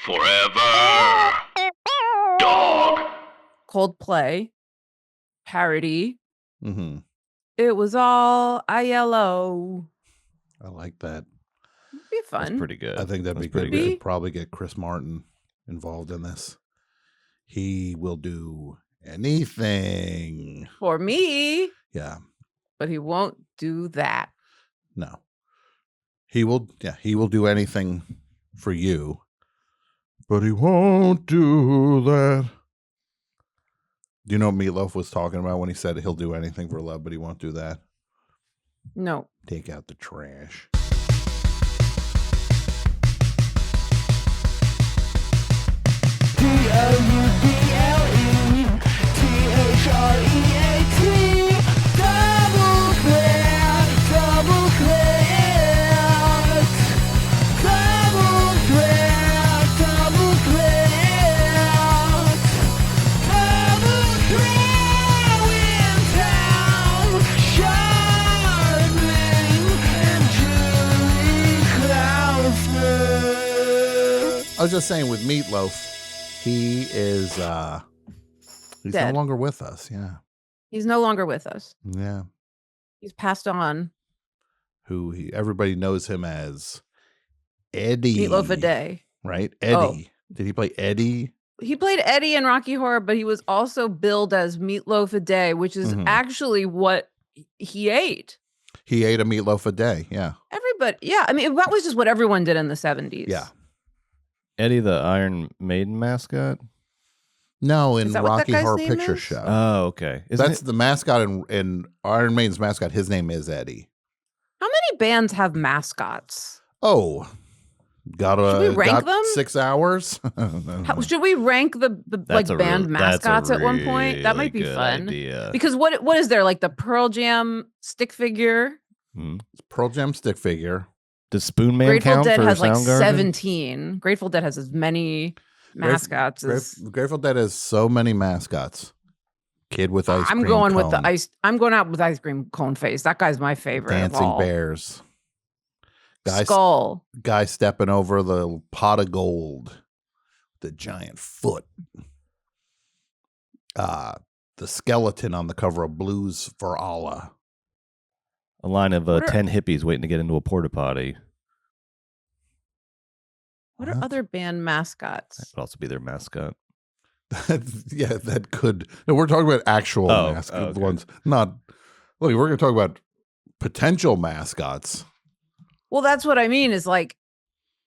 Forever. Dog. Coldplay. Parody. Mm-hmm. It was all ILO. I like that. It'd be fun. That's pretty good. I think that'd be good. We could probably get Chris Martin involved in this. He will do anything for me. Yeah. But he won't do that. No. He will do anything for you. But he won't do that. Do you know what Meatloaf was talking about when he said he'll do anything for love, but he won't do that? No. Take out the trash. I was just saying with Meatloaf, he is he's dead. No longer with us. Yeah. He's no longer with us. Yeah. He's passed on. Everybody knows him as Eddie. Meatloaf a Day. Right? Eddie. Oh. Did he play Eddie? He played Eddie in Rocky Horror, but he was also billed as Meatloaf a Day, which is actually what he ate. He ate a meatloaf a day. Yeah. Everybody. Yeah. I mean, that was just what everyone did in the 70s. Yeah. Eddie, the Iron Maiden mascot? No, in Rocky Horror Picture Show. Oh, okay. That's the mascot in Iron Maiden's mascot. His name is Eddie. How many bands have mascots? Oh, should we rank them? 6 hours. Should we rank the band mascots at one point? That might be fun. Idea. Because what is there, like the Pearl Jam stick figure? Pearl Jam stick figure. Does Spoon Man Grateful count Dead for has like Soundgarden? 17. Grateful Dead has as many mascots as Grateful Dead has so many mascots. Kid with ice cream I'm going cone. with the ice. I'm going out with ice cream cone face. That guy's my favorite. Dancing bears. Skull. Guy stepping over the pot of gold. The giant foot. The skeleton on the cover of Blues for Allah. A line of 10 hippies waiting to get into a porta potty. What are other band mascots? That could also be their mascot. Yeah, that could. No, we're talking about actual mascot ones. Not. Look, we're going to talk about potential mascots. Well, that's what I mean. Is like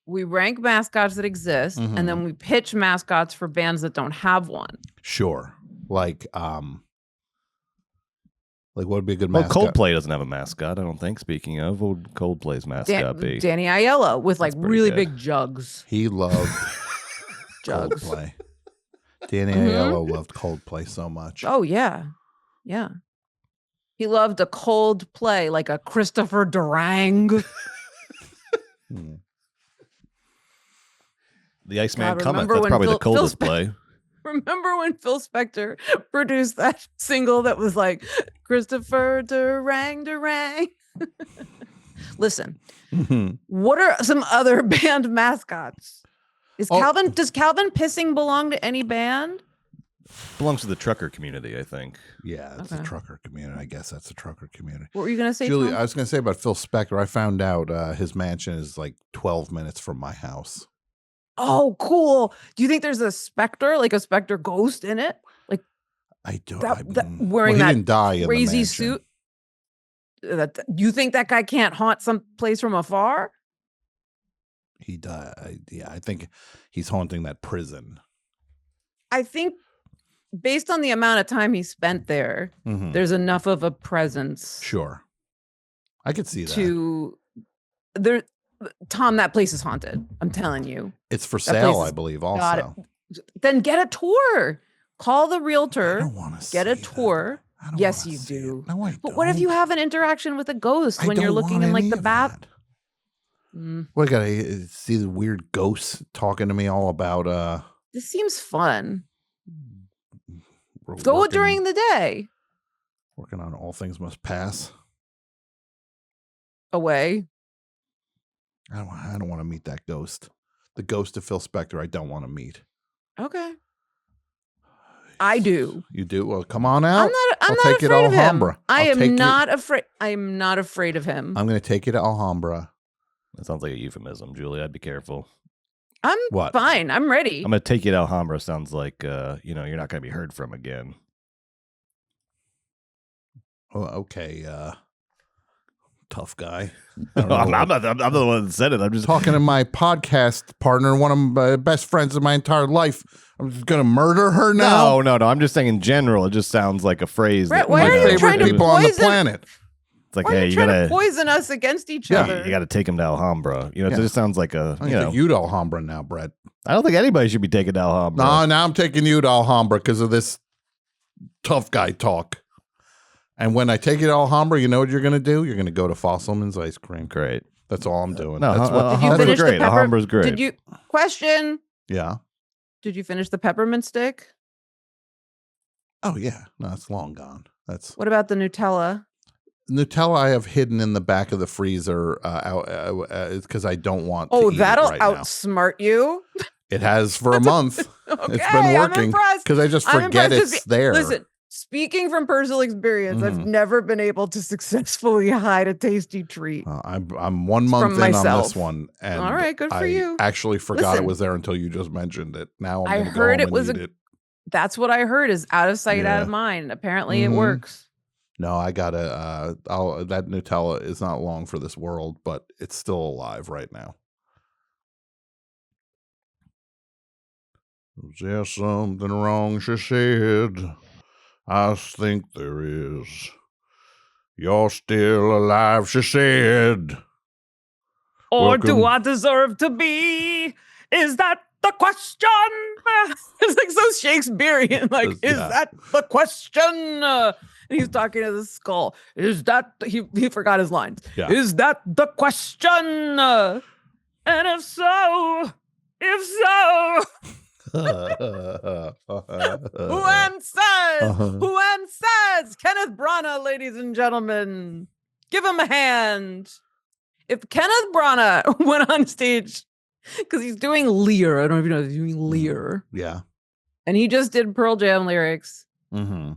we rank mascots that exist, and then we pitch mascots for bands that don't have one. Sure, like what would be a good mascot? Well, Coldplay doesn't have a mascot, I don't think. Speaking of, what would Coldplay's mascot be? Danny Aiello with like really big jugs. He loved jugs. Coldplay. Danny Aiello loved Coldplay so much. Oh yeah, yeah. He loved a cold play, like a Christopher Durang. The Iceman Cometh. That's probably the coldest play. Remember when Phil Spector produced that single that was like Christopher Durang? Listen, what are some other band mascots? Does Calvin Pissing belong to any band? Belongs to the trucker community, I think. Yeah, it's the trucker community. I guess that's the trucker community. What were you going to say, Julie? Tom? I was going to say about Phil Spector. I found out his mansion is like 12 minutes from my house. Oh, cool. Do you think there's a specter, like a specter ghost in it? Like I don't. Wearing he that didn't die in crazy the suit. You think that guy can't haunt some place from afar? He died. Yeah, I think he's haunting that prison. I think based on the amount of time he spent there, there's enough of a presence. Sure. I could see that. Tom, that place is haunted. I'm telling you. It's for sale, I believe, also. Then get a tour. Call the realtor. I don't want to get a tour. Yes, you do. No, but what if you have an interaction with a ghost when you're looking in like the bath? Well, I gotta see the weird ghosts talking to me all about This seems fun. Go during the day. Working on All Things Must Pass. Away. I don't want to meet that ghost. the ghost of Phil Spector I don't want to meet. Okay. I do. You do? Well, come on out. I'm I'll not take you to afraid of him. Alhambra. I am not afraid of him. I'm going to take you to Alhambra. That sounds like a euphemism, Julie. I'd be careful. I'm What? fine. I'm ready. I'm going to take you to Alhambra. Sounds like, you're not going to be heard from again. Oh, okay. Tough guy. I'm the one that said it. I'm just talking to my podcast partner, one of my best friends of my entire life. I'm just going to murder her now. No. I'm just saying in general. It just sounds like a phrase. Brett, that, why are you favorite trying to people on the poison- planet. It's like, Why are hey, you you trying gotta to poison us against each Yeah. other? you gotta take him to Alhambra. It just sounds like a I'm going to take you to Alhambra now, Brett. I don't think anybody should be taken to Alhambra. No, now I'm taking you to Alhambra because of this tough guy talk. And when I take you to Alhambra, you know what you're going to do? You're going to go to Fosselman's ice cream. Great. That's all I'm doing. No, That's what. Did you Alhambra's finish great. the pepper? Alhambra's great. Did you question? Yeah. Did you finish the peppermint stick? Oh yeah. No, it's long gone. That's What about the Nutella? Nutella. I have hidden in the back of the freezer because I don't want. Oh, to eat that'll it right now. outsmart you. It has for a month. Okay, It's been I'm working impressed. because I just I'm forget impressed. it's there. Listen, speaking from personal experience, I've never been able to successfully hide a tasty treat. I'm 1 month From in on myself. this one, and All right, good for I you. actually forgot Listen. it was there until you just mentioned it. Now I I'm going to go heard home it was and eat it. That's what I heard is out of sight, out Yeah. of mind. Apparently, it Mhm. works. No, I gotta. That Nutella is not long for this world, but it's still alive right now. Is there something wrong? She said. I think there is. You're still alive, she said. Or do Welcome. I deserve to be? Is that the question? It's like so Shakespearean. Like, is Yeah. that the question? And he's talking to the skull. Is that he forgot his lines? Yeah. Is that the question? And if so, who answers? Who answers? Kenneth Branagh, ladies and gentlemen. Give him a hand. If Kenneth Branagh went on stage, because he's doing Lear, I don't know if you know, he's doing Lear, Yeah. and he just did Pearl Jam lyrics Mm-hmm.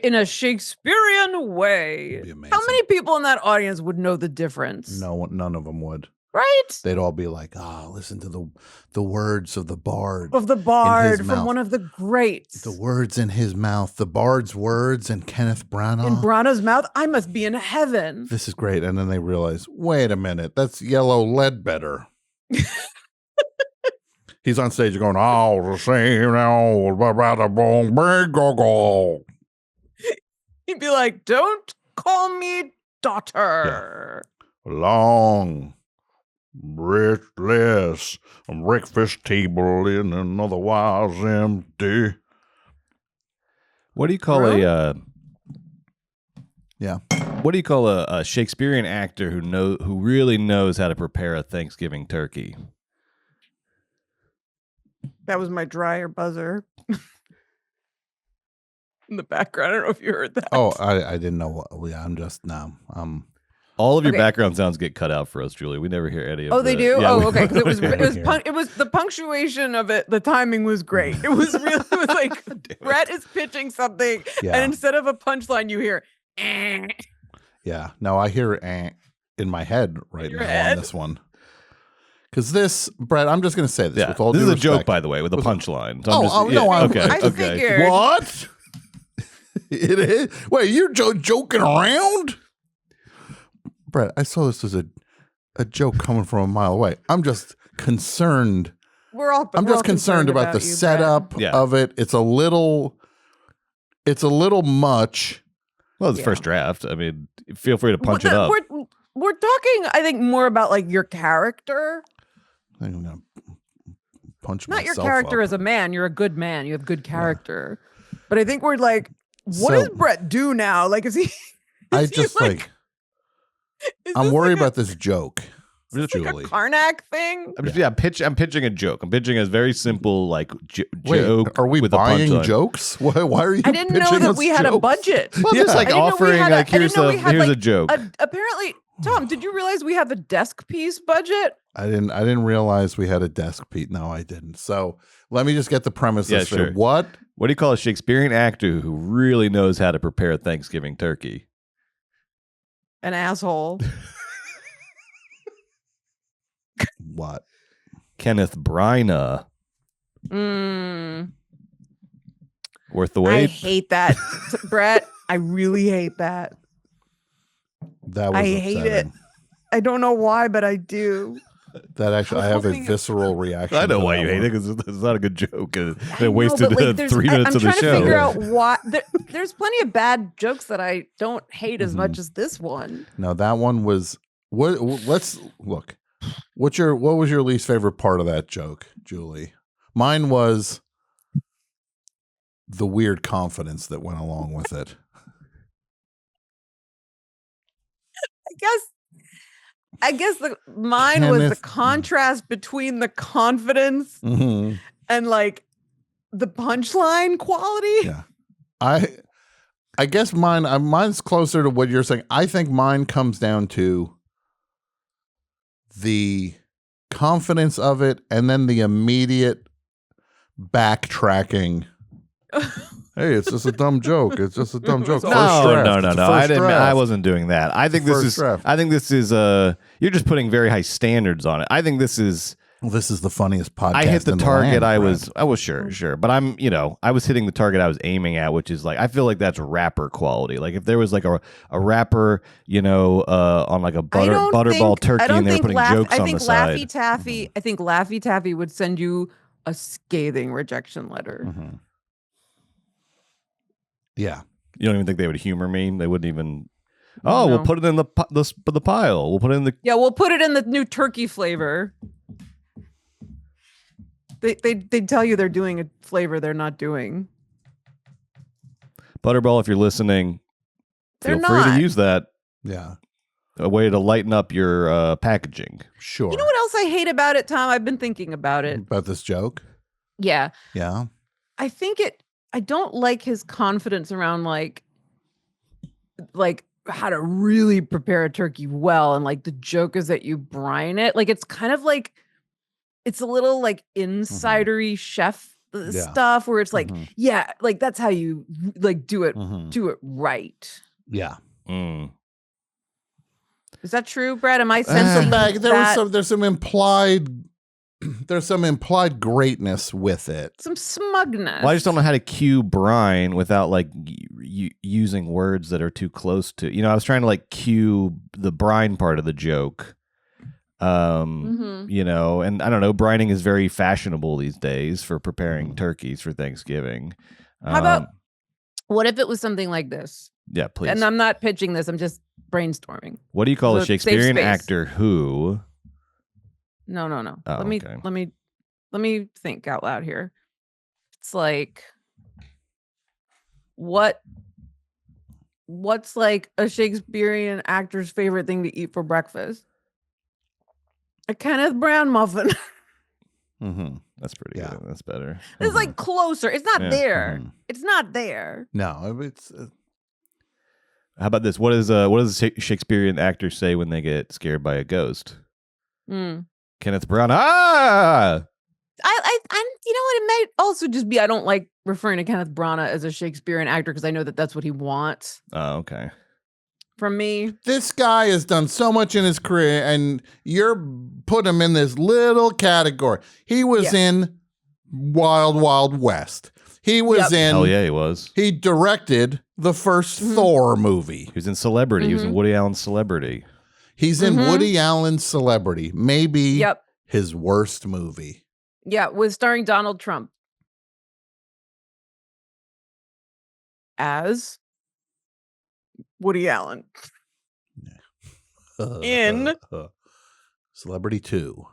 in a Shakespearean way. It'd be amazing. How many people in that audience would know the difference? No, none of them would. Right? They'd all be like, listen to the words of the bard. Of the bard from mouth. one of the greats. The words in his mouth, the bard's words, and Kenneth Branagh. In Branagh's mouth, I must be in heaven. This is great. And then they realize, wait a minute, that's Yellow Ledbetter. He's on stage going, all the same, He'd be like, don't call me daughter. long, breathless, breakfast table in an otherwise empty. What do you call Yeah. What do you call a Shakespearean actor who really knows how to prepare a Thanksgiving turkey? That was my dryer buzzer. In the background. I don't know if you heard that. Oh, I didn't know. Yeah, I'm just now. All of your Okay. background sounds get cut out for us, Julie. We never hear any of Oh, they the- do? Yeah, Oh, we- okay. 'Cause it was Yeah. it was the punctuation of it. The timing was great. It was really it was like Brett is pitching something, Yeah. and instead of a punchline, you hear. Eh. Yeah. No, I hear in my head right your now head? on this one. Because this, Brett, I'm just going to say this Yeah. with all This due is a joke, respect. by the way, with a punchline. So Oh, I'm just, oh, no, I'm- okay, I okay. figured. What? It is? Wait, you're joking around? Brett, I saw this as a joke coming from a mile away. I'm just concerned. I'm just concerned about the you, Brett. setup Yeah. of it. It's a little much. Well, it's Yeah. first draft. I mean, feel free to punch But it up. We're talking, I think, more about like your character, I think I'm going to punch not your myself character up. as a man. You're a good man. You have good character. But I think we're like, what does So- Brett do now? Like, is he? I is he just like is I'm this worried like about this joke. a, like Julie. a Karnak thing. I'm pitching a joke. I'm pitching a very simple Wait, joke. are we with a buying punchline. jokes? Why are you I didn't know pitching that us we had a jokes? budget. Well, Yeah. just like I didn't know we offering, had a- like I didn't here's know a we had, here's a like, joke. Apparently, Tom, did you realize we have a desk piece budget? I didn't realize we had a desk piece. No, I didn't. So let me just get the premises Yeah, straight. sure. What? What do you call a Shakespearean actor who really knows how to prepare a Thanksgiving turkey? An asshole. What? Kenneth Branagh. Worth the I wait? hate that, Brett. I really hate that. That was I upsetting. hate it. I don't know why, but I do. That actually, I have a hoping it- visceral reaction. I know to why that you hate one. it because it's not a good joke. I It know, wasted but, like, there's- 3 minutes I'm of the trying show. to figure out why. There's plenty of bad jokes that I don't hate as much as this one. No, that one was. What? Let's look. What was your least favorite part of that joke, Julie? Mine was the weird confidence that went along with it. I guess mine was the Kenneth- contrast between the confidence Mm-hmm. and like the punchline quality. Yeah. I guess mine's closer to what you're saying. I think mine comes down to the confidence of it and then the immediate backtracking. Hey, it's just a dumb joke. It's just a dumb joke. No, First draft. no. It's a I first didn't. I draft. wasn't doing that. I think this First is. draft. I think this is. You're just putting very high standards on it. I think this is. Well, this is the funniest podcast. I hit the in target. land, I Brett. was sure, but I was hitting the target I was aiming at, which is like I feel like that's rapper quality. Like if there was like a rapper, on like a butterball turkey, and they were putting jokes on the side. Laffy Taffy. I think Laffy Taffy would send you a scathing rejection letter. Mm-hmm. Yeah. You don't even think they would humor me? They wouldn't even. No. Oh, we'll put it in the pile. We'll put it in the. Yeah, we'll put it in the new turkey flavor. They tell you they're doing a flavor they're not doing. Butterball, if you're listening, They're feel free to not. use that. Yeah. A way to lighten up your packaging. Sure. You know what else I hate about it, Tom? I've been thinking about it. About this joke? Yeah. Yeah. I think I don't like his confidence around like how to really prepare a turkey well, and like the joke is that you brine it. Like it's kind of like it's a little like insidery chef Yeah. stuff where it's like, Mhm. yeah, like that's how you like do it right. Yeah. Mm. Is that true, Brad? Am I sensing There's that? some implied greatness with it. Some smugness. Well, I just don't know how to cue brine without like using words that are too close to. I was trying to like cue the brine part of the joke. Mhm. And I don't know. Brining is very fashionable these days for preparing turkeys for Thanksgiving. How about what if it was something like this? Yeah, please. And I'm not pitching this. I'm just brainstorming. What do you call a So safe Shakespearean space. actor who? No. Oh, Let me think out loud here. It's like what's like a Shakespearean actor's favorite thing to eat for breakfast? A Kenneth Brown muffin. That's pretty Yeah. good. That's better. It's like closer. It's not Yeah. there. It's not there. No, it's How about this? What does a Shakespearean actor say when they get scared by a ghost? Mm. Kenneth Brown. Ah! I you know what, it might also just be I don't like referring to Kenneth Branagh as a Shakespearean actor because I know that that's what he wants Oh, okay. from me. this guy has done so much in his career, and you're putting him in this little category. He was in Wild Wild West. He was in. Hell yeah, he was. He directed the first Thor movie. He was in Celebrity. He was in Woody Allen's Celebrity. He's in Woody Allen's Celebrity, maybe his worst movie. Yeah, with starring Donald Trump as Woody Allen. In Celebrity 2.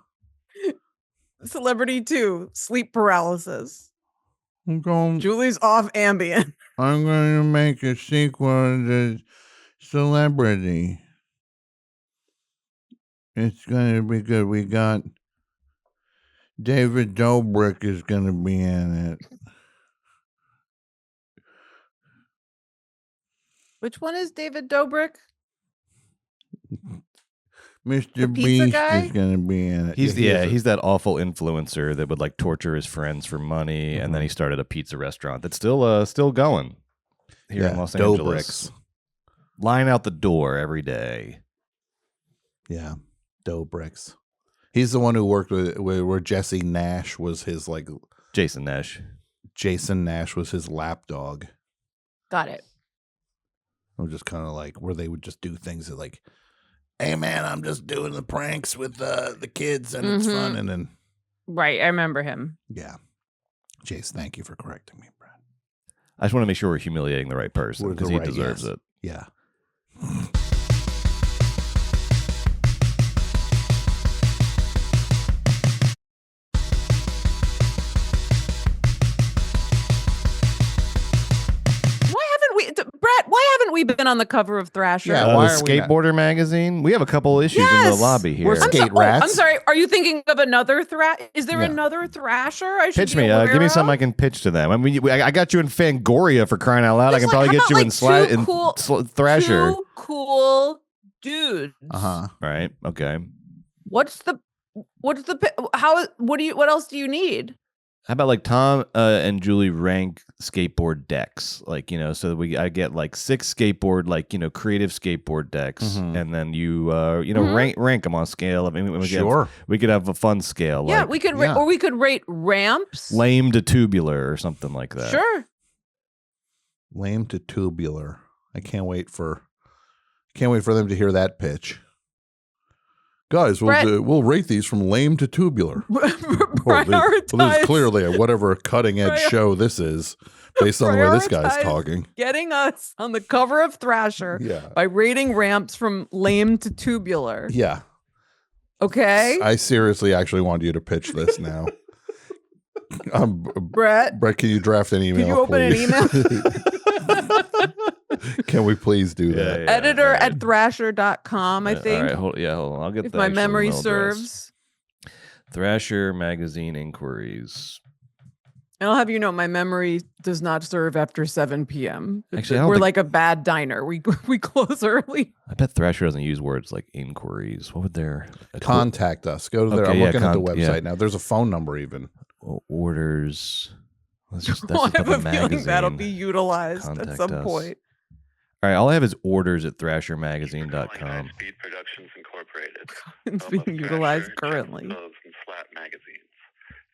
Celebrity 2, Sleep Paralysis. I'm Julie's off Ambien. going to make a sequel to Celebrity. It's going to be good. We got David Dobrik is going to be in it. Which one is David Dobrik? Mr. pizza Beast guy? is gonna be in it. He's that awful influencer that would like torture his friends for money, and then he Mm-hmm. started a pizza restaurant that's still going here in Los Dough Angeles. bricks. Line out the door every day. Yeah, dough bricks. He's the one who worked with where Jesse Nash was his like Jason Nash. Jason Nash was his lapdog. Got it. I'm just kind of like where they would just do things that like, hey man, I'm just doing the pranks with the kids and it's fun, and then Right, I remember him. yeah. Jace, thank you for correcting me, Brad. I just want to make sure we're humiliating the right person because he deserves it. Yeah. Brett, why haven't we been on the cover of Thrasher? Yeah, The why are we not? Skateboarder magazine. We have a couple issues in the Yes! lobby here. We're skate rats. I'm sorry. Are you thinking of another Is there Yeah. another Thrasher? I should Pitch be me. aware Give me of? something I can pitch to them. I mean, I got you in Fangoria for crying out loud. I There's can like- probably how get you about, in like, Thrasher. Two cool dudes. Uh-huh. Right. Okay. What else do you need? How about like Tom and Julie rank skateboard decks, like, you know, so that I get like 6 skateboard, like, you know, creative skateboard decks, and then you rank them on scale. I mean, we could have a fun scale. Yeah, like we could or we could rate ramps. lame to tubular or something like that. Sure. Lame to tubular. I can't wait for them to hear that pitch. Guys, we'll rate these from lame to tubular. Prioritize. Well, this is clearly whatever cutting edge show this is, based on the way this guy's Prioritize talking. Getting us on the cover of Thrasher by rating ramps from lame to tubular. Yeah. Okay. I seriously actually want you to pitch this now. Brett, can you draft an email? can you open please? an email? Can we please do that? Yeah, Editor right. at thrasher.com, I think. All right, hold on. I'll get if the my actual memory email address. serves. Thrasher magazine inquiries. And I'll have you know, my memory does not serve after 7 p.m. Actually, I don't we're think- like a bad diner. We close early. I bet Thrasher doesn't use words like inquiries. What would their Contact us. Go to there. Okay, I'm yeah, looking at the website yeah. now. There's a phone number even. orders? Let's just, I that's have just a feeling that'll be utilized at Contact some us. point. All right, all I have is orders at thrashermagazine.com. Speed Productions Incorporated. It's home of being utilized Thrasher, currently. Clothes, and Slap magazines.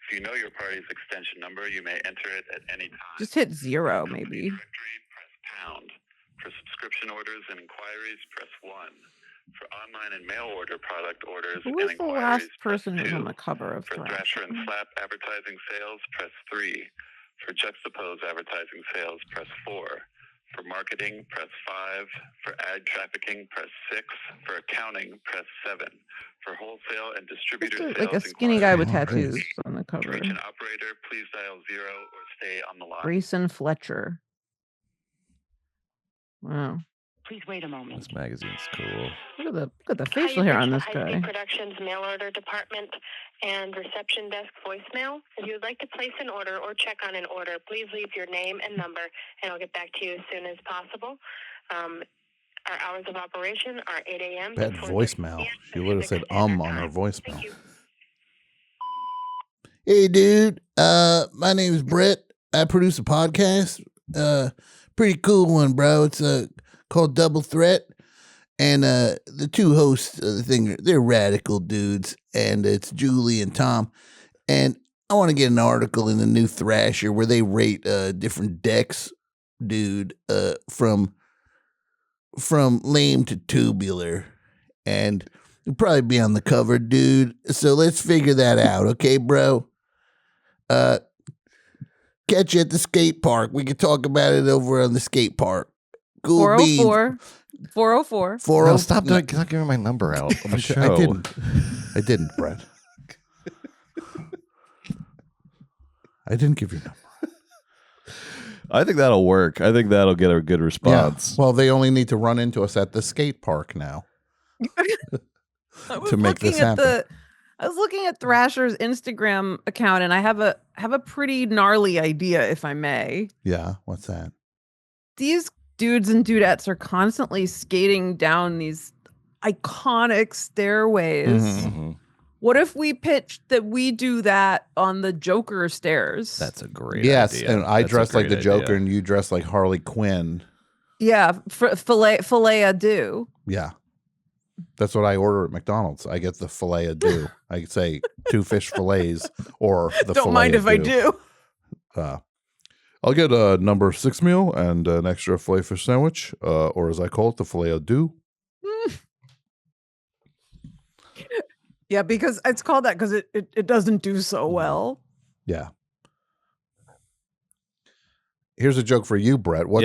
If you know your party's extension number, you may enter it at any time. Just hit 0, For company maybe. directory, press pound. For subscription orders and inquiries, press 1. For online and mail order product orders Who and was the inquiries, last person press who's 2. on the cover of For Thrasher? Thrasher and Slap advertising sales, press 3. For Juxtapose advertising sales, press 4. For marketing, press 5. For ad trafficking, press 6. For accounting, press 7. For wholesale and distributor Just sales, like a skinny guy with inquiries, tattoos on the To cover. reach an operator, please dial 0 or stay on the line. Grayson Fletcher. Wow. Please wait a moment. This magazine's cool. Look at the facial hair on this High-Speed guy. Productions mail order department and reception desk voicemail. If you would like to place an order or check on an order, please leave your name and number, and I'll get back to you as soon as possible. Our hours of operation are 8 a.m. Bad to 4:30 voicemail. p.m. She would have said Pacific Standard on her Time. voicemail. Thank you. Hey, dude. My name is Brett. I produce a podcast. Pretty cool one, bro. It's called Double Threat. And the two hosts of the thing, they're radical dudes. And it's Julie and Tom. And I want to get an article in the new Thrasher where they rate different decks, dude, from lame to tubular. And it'll probably be on the cover, dude. So let's figure that out, okay, bro? Catch you at the skate park. We can talk about it over on the skate park. Cool beans. 404. 404. No, stop giving my number out on the show. I didn't, Brett. I didn't give your number. I think that'll work. I think that'll get a good response. Well, they only need to run into us at the skate park now. To make this happen. I was looking at Thrasher's Instagram account, and I have a pretty gnarly idea, if I may. Yeah, what's that? These dudes and dudettes are constantly skating down these iconic stairways. Mm-hmm. What if we pitched that we do that on the Joker stairs? That's a great yes, idea. and I That's dress like the idea. Joker, and you dress like Harley Quinn. Yeah, filet à deux. Yeah, that's what I order at McDonald's. I get the filet à deux. I say 2 fish fillets or the. Don't mind if I do. I'll get a number 6 meal and an extra filet fish sandwich, or as I call it, the filet à deux. Yeah, because it's called that because it doesn't do so well. Yeah. Here's a joke for you, Brett. What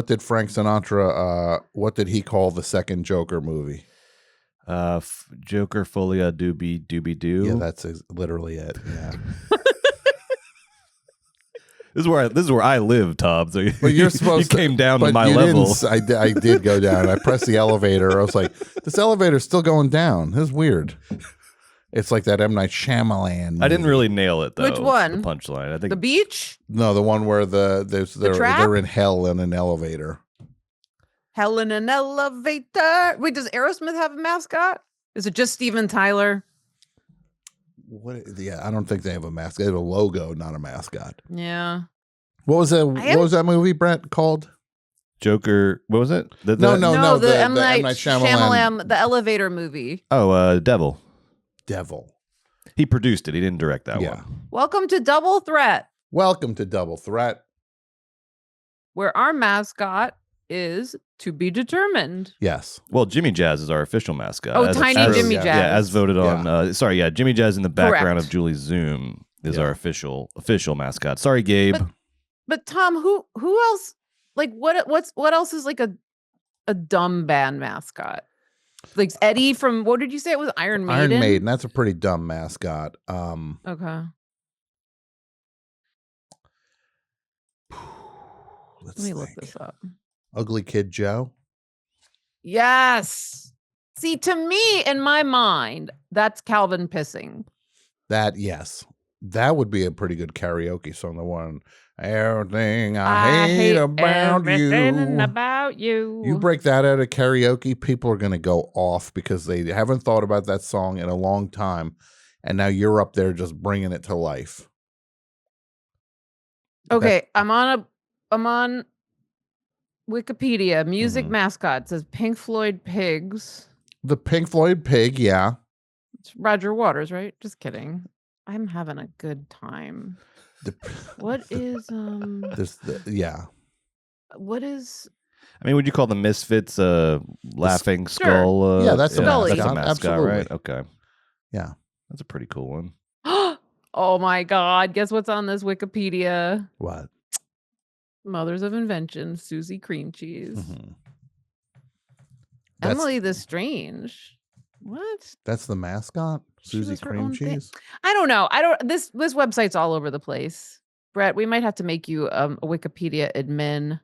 did Frank Sinatra? What did he call the second Joker movie? Joker Folia Doobie Doobie Doo. Yeah, that's literally it. Yeah. This is where I live, Tom. So but you're supposed you came down to my level. I did go down. I pressed the elevator. I was like, this elevator's still going down. This is weird. It's like that M. Night Shyamalan movie. I didn't really nail it, though. Which one? The punchline. I think The beach? No, the one where they're trap? in hell in an elevator. Hell in an elevator. Wait, does Aerosmith have a mascot? Is it just Steven Tyler? Yeah, I don't think they have a mascot. They have a logo, not a mascot. Yeah. What was that? What was that movie, Brett, called? Joker. What was it? No. The M. Night Night Shyamalan, the elevator movie. Oh, Devil. He produced it. He didn't direct that one. Welcome to Double Threat. Welcome to Double Threat, where our mascot is to be determined. Yes. Well, Jimmy Jazz is our official mascot. Oh, Tiny Jimmy Jazz. Yeah, as voted on. Jimmy Jazz in the background Correct. of Julie Zoom is our official mascot. Sorry, Gabe. But Tom, who else? Like, what else is like a dumb band mascot? Like Eddie from, what did you say it was? Iron Maiden? Iron Maiden. That's a pretty dumb mascot. Okay. Let me look this up. Ugly Kid Joe. Yes. See, to me, in my mind, that's Calvin pissing. Yes. That would be a pretty good karaoke song. The one, everything I hate about you. You break that out of karaoke, people are going to go off because they haven't thought about that song in a long time. And now you're up there just bringing it to life. Okay, I'm on Wikipedia. Music mascot. It says Pink Floyd Pigs. The Pink Floyd pig, yeah. It's Roger Waters, right? Just kidding. I'm having a good time. What is yeah. What is? I mean, would you call the Misfits laughing skull? Yeah, that's a mascot. That's a mascot, absolutely. right? Okay. Yeah, that's a pretty cool one. Oh my God! Guess what's on this Wikipedia? What? Mothers of Invention, Susie Cream Cheese, That's- Emily the Strange. What? That's the mascot, Susie Cream Cheese. I don't know. This website's all over the place. Brett, we might have to make you a Wikipedia admin.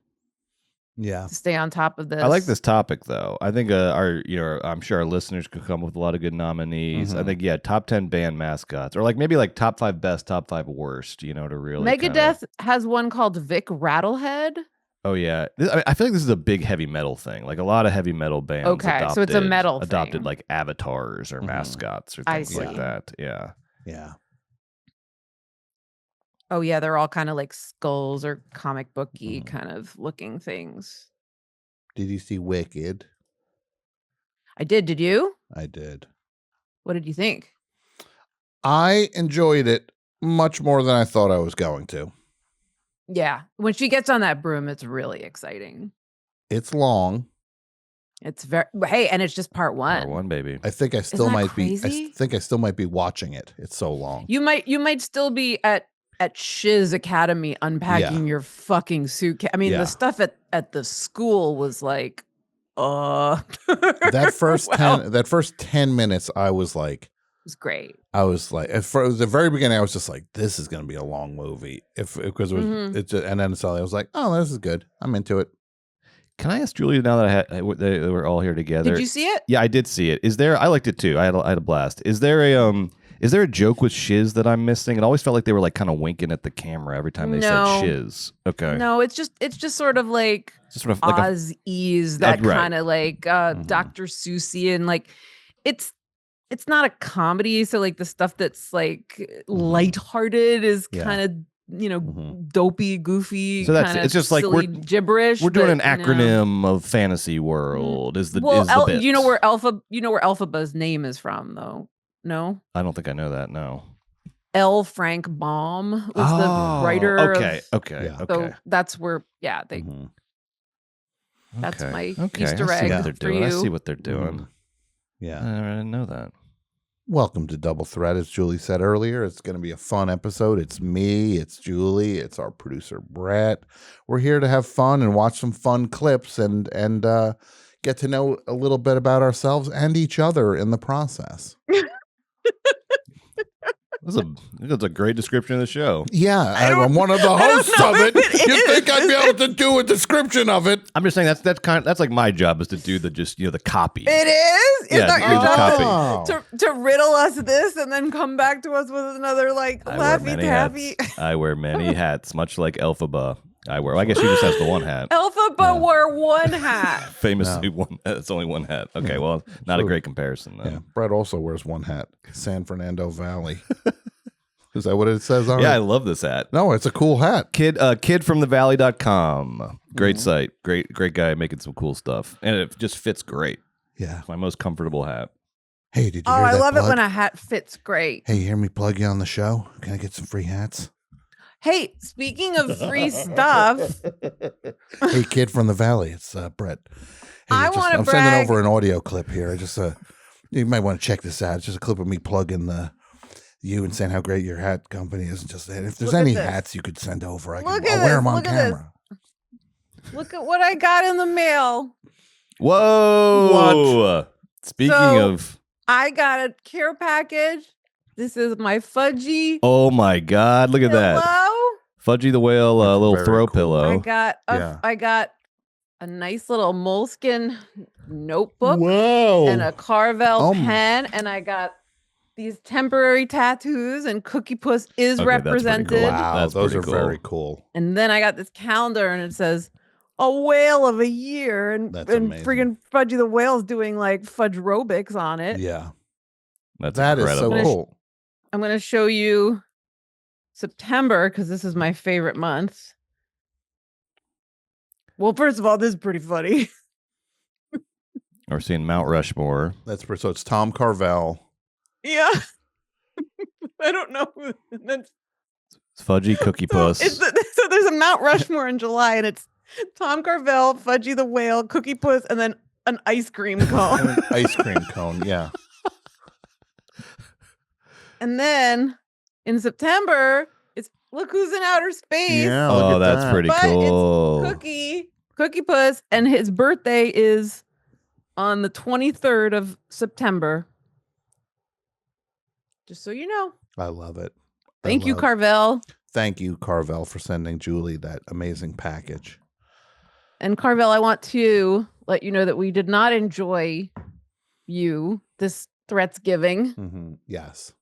Yeah. To stay on top of this. I like this topic though. I think I'm sure our listeners could come up with a lot of good nominees. I think top 10 band mascots, or like maybe like top 5 best, top 5 worst. To really. Megadeth has one called Vic Rattlehead. Oh yeah, I feel like this is a big heavy metal thing. Like a lot of heavy metal bands. Okay, so it's a metal adopted thing. like avatars or mascots or things like that. Yeah. Yeah. Oh yeah, they're all kind of like skulls or comic booky kind of looking things. Did you see Wicked? I did. Did you? I did. What did you think? I enjoyed it much more than I thought I was going to. Yeah. When she gets on that broom, it's really exciting. It's long. It's and it's just part 1. Part 1, baby. I think I still might crazy? I think I still might be watching it. It's so long. You might still be at Shiz Academy unpacking your fucking suitcase. I mean, the stuff at the school was like, that first 10 minutes, I was like, it was great. I was like, at the very beginning, I was just like, this is going to be a long movie. Because it was, and then suddenly I was like, oh, this is good. I'm into it. Can I ask Julia now that we're all here together? Did you see it? Yeah, I did see it. Is there? I liked it too. I had a blast. Is there a Is there a joke with shiz that I'm missing? It always felt like they were like kind of winking at the camera every time they said shiz. Okay. No, it's just sort of like Oz-ease, that kind of like Dr. Seussian, like it's not a comedy, so like the stuff that's like lighthearted is kind of dopey, goopy. So it's just like we're gibberish. We're doing an acronym of fantasy world. Is the bit. You know where Elphaba's name is from, though? No, I don't think I know that. No. L. Frank Baum was the writer. Okay. So that's where, they. That's my Easter egg for you. I see what they're doing. Yeah, I didn't know that. Welcome to Double Threat. As Julie said earlier, it's going to be a fun episode. It's me, it's Julie, it's our producer Brett. We're here to have fun and watch some fun clips and get to know a little bit about ourselves and each other in the process. That's a great description of the show. Yeah, I'm one of the hosts of it. You think I'd be able to do a description of it? I'm just saying that's like my job is to do the copy. It is? Is that your job to riddle us this and then come back to us with another like Laffy Taffy? I wear many hats, much like Elphaba. I guess she just has the one hat. Elphaba wore one hat. Famously one. It's only one hat. Okay, well, not a great comparison though. Yeah, Brett also wears one hat. San Fernando Valley. Is that what it says on it? Yeah, I love this hat. No, it's a cool hat. Kidfromthevalley.com. Great site. Great guy making some cool stuff. And it just fits great. Yeah. It's my most comfortable hat. Hey, did you hear that I love plug? it when a hat fits great. Hey, you hear me plug you on the show? Can I get some free hats? Hey, speaking of free stuff. Hey, Kid from the Valley. It's Brett. Hey, I'm sending over an audio clip here. I just you might want to check this out. It's just a clip of me plugging you and saying how great your hat company is. Just if there's any hats you could send over, I'll wear them on camera. Look at what I got in the mail. Whoa! What? Speaking of, I got a care package. This is my Fudgy. Oh my God! Look at that, Fudgy the whale, little throw pillow. I got a nice little moleskin notebook. Whoa! And a Carvel pen, and I got these temporary tattoos, and Cookie Puss is represented. Cool. Wow, those are very cool. And then I got this calendar, and it says a whale of a year, and friggin' Fudgy the Whale's doing like fudge aerobics on it. Yeah, that is so cool. I'm going to show you September because this is my favorite month. Well, first of all, this is pretty funny. We're seeing Mount Rushmore. So it's Tom Carvel. Yeah. I don't know. That's Fudgy Cookie Puss. So there's a Mount Rushmore in July, and it's Tom Carvel, Fudgy the Whale, Cookie Puss, and then an ice cream cone. An ice cream cone, yeah. And then in September, it's Look Who's in Outer Space. Yeah, that's pretty cool. It's Cookie Puss, and his birthday is on the 23rd of September. Just so you know. I love it. Thank you, Carvel. Thank you, Carvel, for sending Julie that amazing package. And Carvel, I want to let you know that we did not enjoy this threats giving. Mm-hmm. Yes.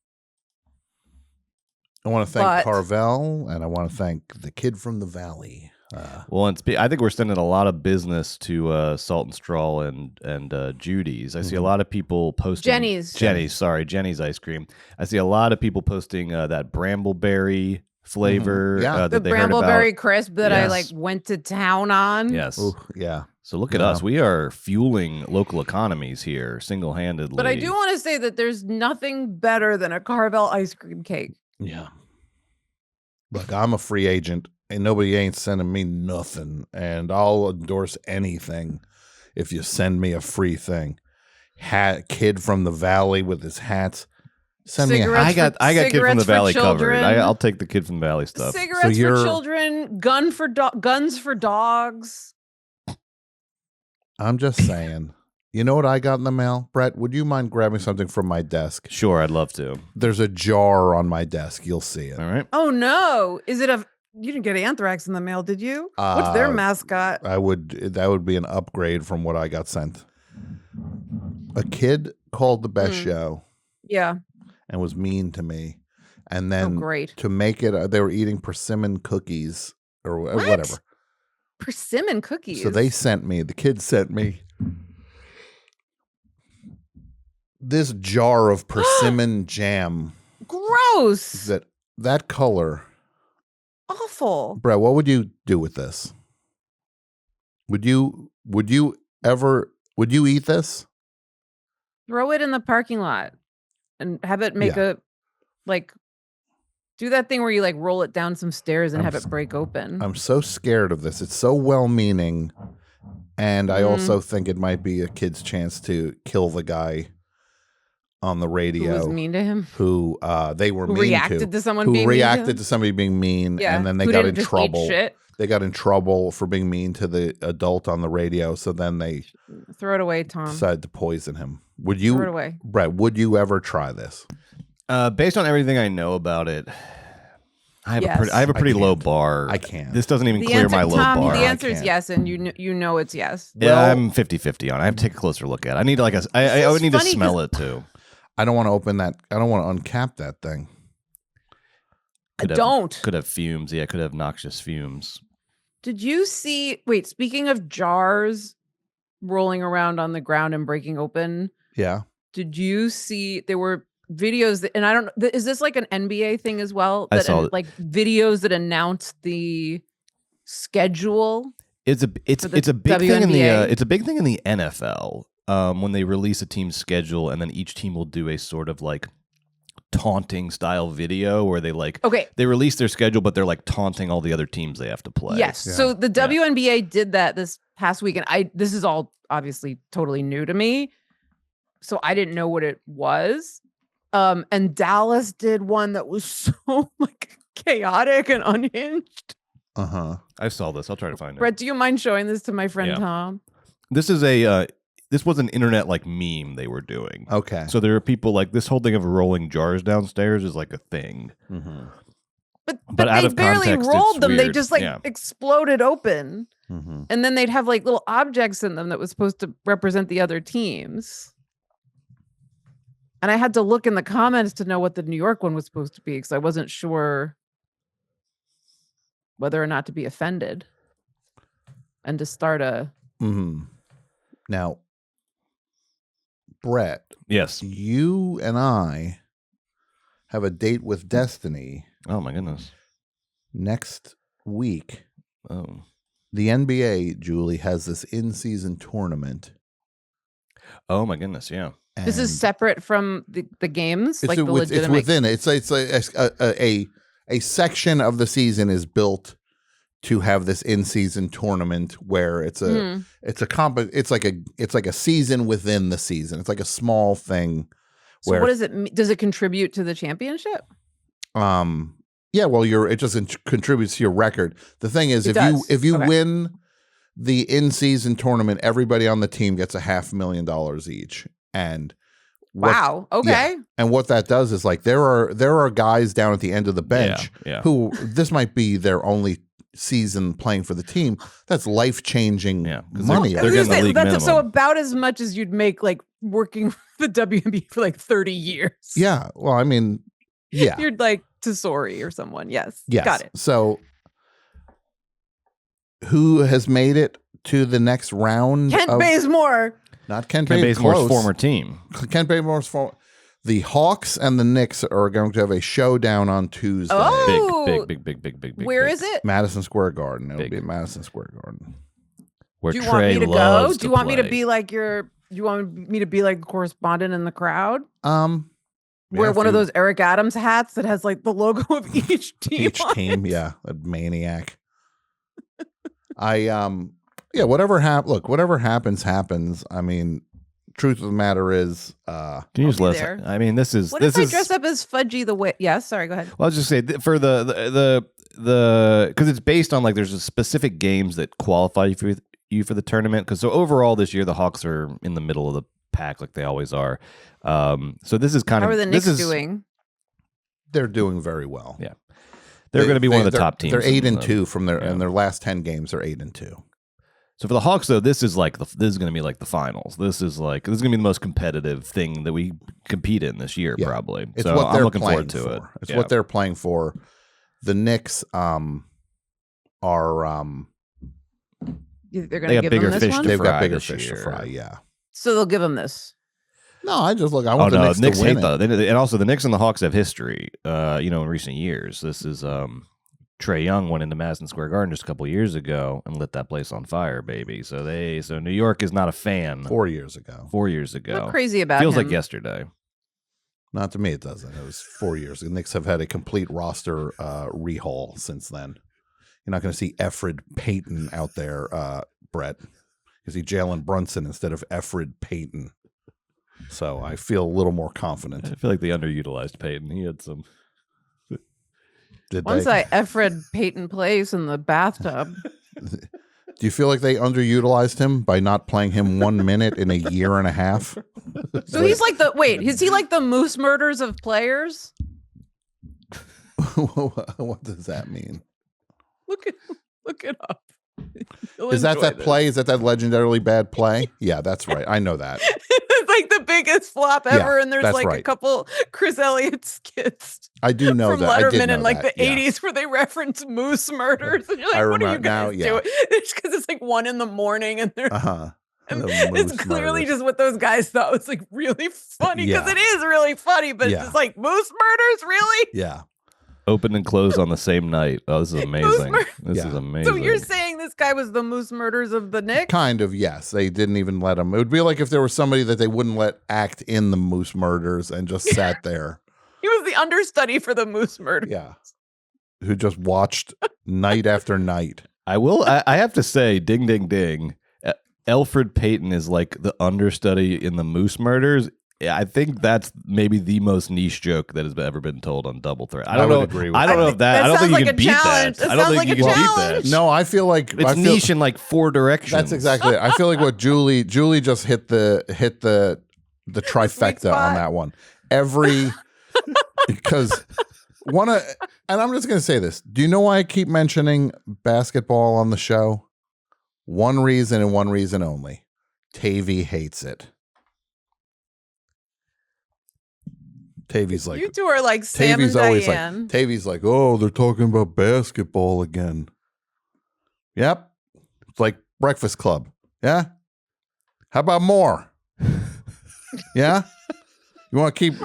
I want to thank Carvel, and I want to thank the Kid from the Valley. I think we're sending a lot of business to Salt and Straw and Judy's. I see a lot of people posting Jenny's ice cream. I see a lot of people posting that brambleberry flavor. The that they brambleberry crisp that I went to town on. Yes. Ooh, yeah. So look at us. We are fueling local economies here single-handedly. But I do want to say that there's nothing better than a Carvel ice cream cake. Yeah. Look, I'm a free agent, and nobody ain't sending me nothing, and I'll endorse anything if you send me a free thing. Kid from the Valley with his hats. Send me a hat. I got Kid from the Valley covered. I'll take the Kid from the Valley stuff. Cigarettes for children, guns for dogs. I'm just saying. You know what I got in the mail? Brett, would you mind grabbing something from my desk? Sure, I'd love to. There's a jar on my desk. You'll see it. All right. Oh, no. Is it you didn't get anthrax in the mail, did you? What's their mascot? That would be an upgrade from what I got sent. A Kid Called the Best Show. Yeah. and was mean to me. And then great. to make it, they were eating persimmon cookies or whatever. Persimmon cookies? So the kids sent me this jar of persimmon jam. Gross. That color. Awful. Brett, what would you do with this? Would you eat this? Throw it in the parking lot and have it make do that thing where you like roll it down some stairs and have it break open. I'm so scared of this. It's so well-meaning, and I also think it might be a kid's chance to kill the guy on the radio who was mean to him. Who they were mean reacted to someone who being reacted mean to somebody being mean, and then they who got didn't in just trouble. eat shit. They got in trouble for being mean to the adult on the radio. So then they throw it away, Tom. Decided to poison him. Would you, throw it away. Brett? Would you ever try this? Based on everything I know about it, I have a pretty low bar. I can't. This doesn't even clear my low bar. The answer is yes, and you know it's yes. Yeah, I'm 50-50 on it. I have to take a closer look at it. I need I would need to smell it too. I don't want to open that. I don't want to uncap that thing. Could have fumes. Yeah, could have noxious fumes. Did you see? Wait, speaking of jars rolling around on the ground and breaking open. Yeah. Did you see? There were videos and I don't. Is this like an NBA thing as well? I saw like videos that announce the schedule. It's a big thing in the it's a big thing in the NFL. When they release a team's schedule, and then each team will do a sort of like taunting style video where they they release their schedule, but they're like taunting all the other teams they have to play. Yes. Yeah. So the WNBA did that this past week, and this is all obviously totally new to me, so I didn't know what it was. And Dallas did one that was so like chaotic and unhinged. I saw this. I'll try to find it. Brett, do you mind showing this to my friend Tom? This is this was an internet like meme they were doing. Okay. So there are people like this whole thing of rolling jars downstairs is like a thing. Mm-hmm. But they barely rolled them. They just exploded open. Mm-hmm. And then they'd have like little objects in them that was supposed to represent the other teams. And I had to look in the comments to know what the New York one was supposed to be because I wasn't sure whether or not to be offended and to start a... Now, Brett. Yes. You and I have a date with Destiny. Oh, my goodness. Next week. Oh. The NBA, Julie, has this in-season tournament. Oh, my goodness, yeah. And this is separate from the games? It's, it's within it. It's a section of the season is built to have this in-season tournament where it's like a season within the season. It's like a small thing. So what does it? Does it contribute to the championship? Yeah. Well, it just contributes to your record. The thing is, if you win the in-season tournament, everybody on the team gets $500,000 each. And wow. Okay. Yeah. And what that does is like there are guys down at the end of the bench who this might be their only season playing for the team. That's life-changing money. They're getting the league minimum. So about as much as you'd make like working for the WNBA for like 30 years. Yeah. Well, I mean, yeah. You're like Tesori or someone. Yes. Got it. So who has made it to the next round? Kent Bazemore. Not Kent Bazemore's former team. Kent Bazemore's the Hawks and the Knicks are going to have a showdown on Tuesday. Oh, big. Where is it? Madison Square Garden. It'll be at Madison Square Garden. Where Do you Trey want me to go? loves Do you to want me to play. be like Do you want me to be like a correspondent in the crowd? Yeah, Wear one of those Eric Adams hats that has like the logo of each team. A maniac. Whatever happens. I mean, truth of the matter is, can you just listen? I mean, this is. What if I dress up as Fudgy the Witch? Yeah, sorry, go ahead. Well, I'll just say for the because it's based on like there's a specific games that qualify you for the tournament. Because so overall this year the Hawks are in the middle of the pack like they always are. So this is kind How of are the Knicks doing? They're doing very well. Yeah, they're going to be one of the top teams. They're 8-2 from their in their last 10 games. They're 8-2. So for the Hawks, though, this is going to be like the finals. This is going to be the most competitive thing that we compete in this year, probably. It's so what they're I'm looking playing forward to for. it. It's what they're playing for. The Knicks are. They're going to give them this one. They've got bigger fish to fry. Yeah. So they'll give them this. No, I just look. I want the Knicks to win it. And also, the Knicks and the Hawks have history. In recent years, this is Trae Young went into Madison Square Garden just a couple years ago and lit that place on fire, baby. So New York is not a fan. 4 years ago. 4 years ago. What's crazy about Feels him? like yesterday. Not to me, it doesn't. It was 4 years. The Knicks have had a complete roster rehaul since then. You're not going to see EFFED Payton out there, Brett. You see Jalen Brunson instead of EFFED Payton. So I feel a little more confident. I feel like they underutilized Payton. He had some. Once I EFFED Payton place in the bathtub. Do you feel like they underutilized him by not playing him 1 minute in a year and a half? So he's like is he like the Moose Murders of players? What does that mean? Look it up. Is that play? Is that legendarily bad play? Yeah, that's right. I know that. It's like the biggest flop ever, and there's like a couple Chris Elliott skits. I do know from that. Letterman in like the 80s where they reference moose murders. And you're like, what are you guys doing? It's because it's like 1 a.m. and they're it's clearly just what those guys thought was like really funny because it is really funny, but it's just like moose murders, really? Yeah. Open and close on the same night. Oh, this is amazing. This is amazing. So you're saying this guy was the Moose Murders of the Knicks? Kind of, yes. They didn't even let him. It would be like if there was somebody that they wouldn't let act in the Moose Murders and just sat there. He was the understudy for the Moose Murders. Yeah. Who just watched night after night. I have to say, ding, ding, ding. Elfrid Payton is like the understudy in the Moose Murders. I think that's maybe the most niche joke that has ever been told on Double Threat. I don't know if that. I don't think you can beat that. I don't think you can beat that. No, I feel like it's niche in like 4 directions. That's exactly it. I feel like what Julie just hit the trifecta on that one. Because and I'm just going to say this. Do you know why I keep mentioning basketball on the show? One reason and one reason only. Tavy hates it. Tavy's like, you two are like Sam and Diane. Tavy's like, oh, they're talking about basketball again. Yep. It's like Breakfast Club. Yeah. How about more? Yeah. You want to keep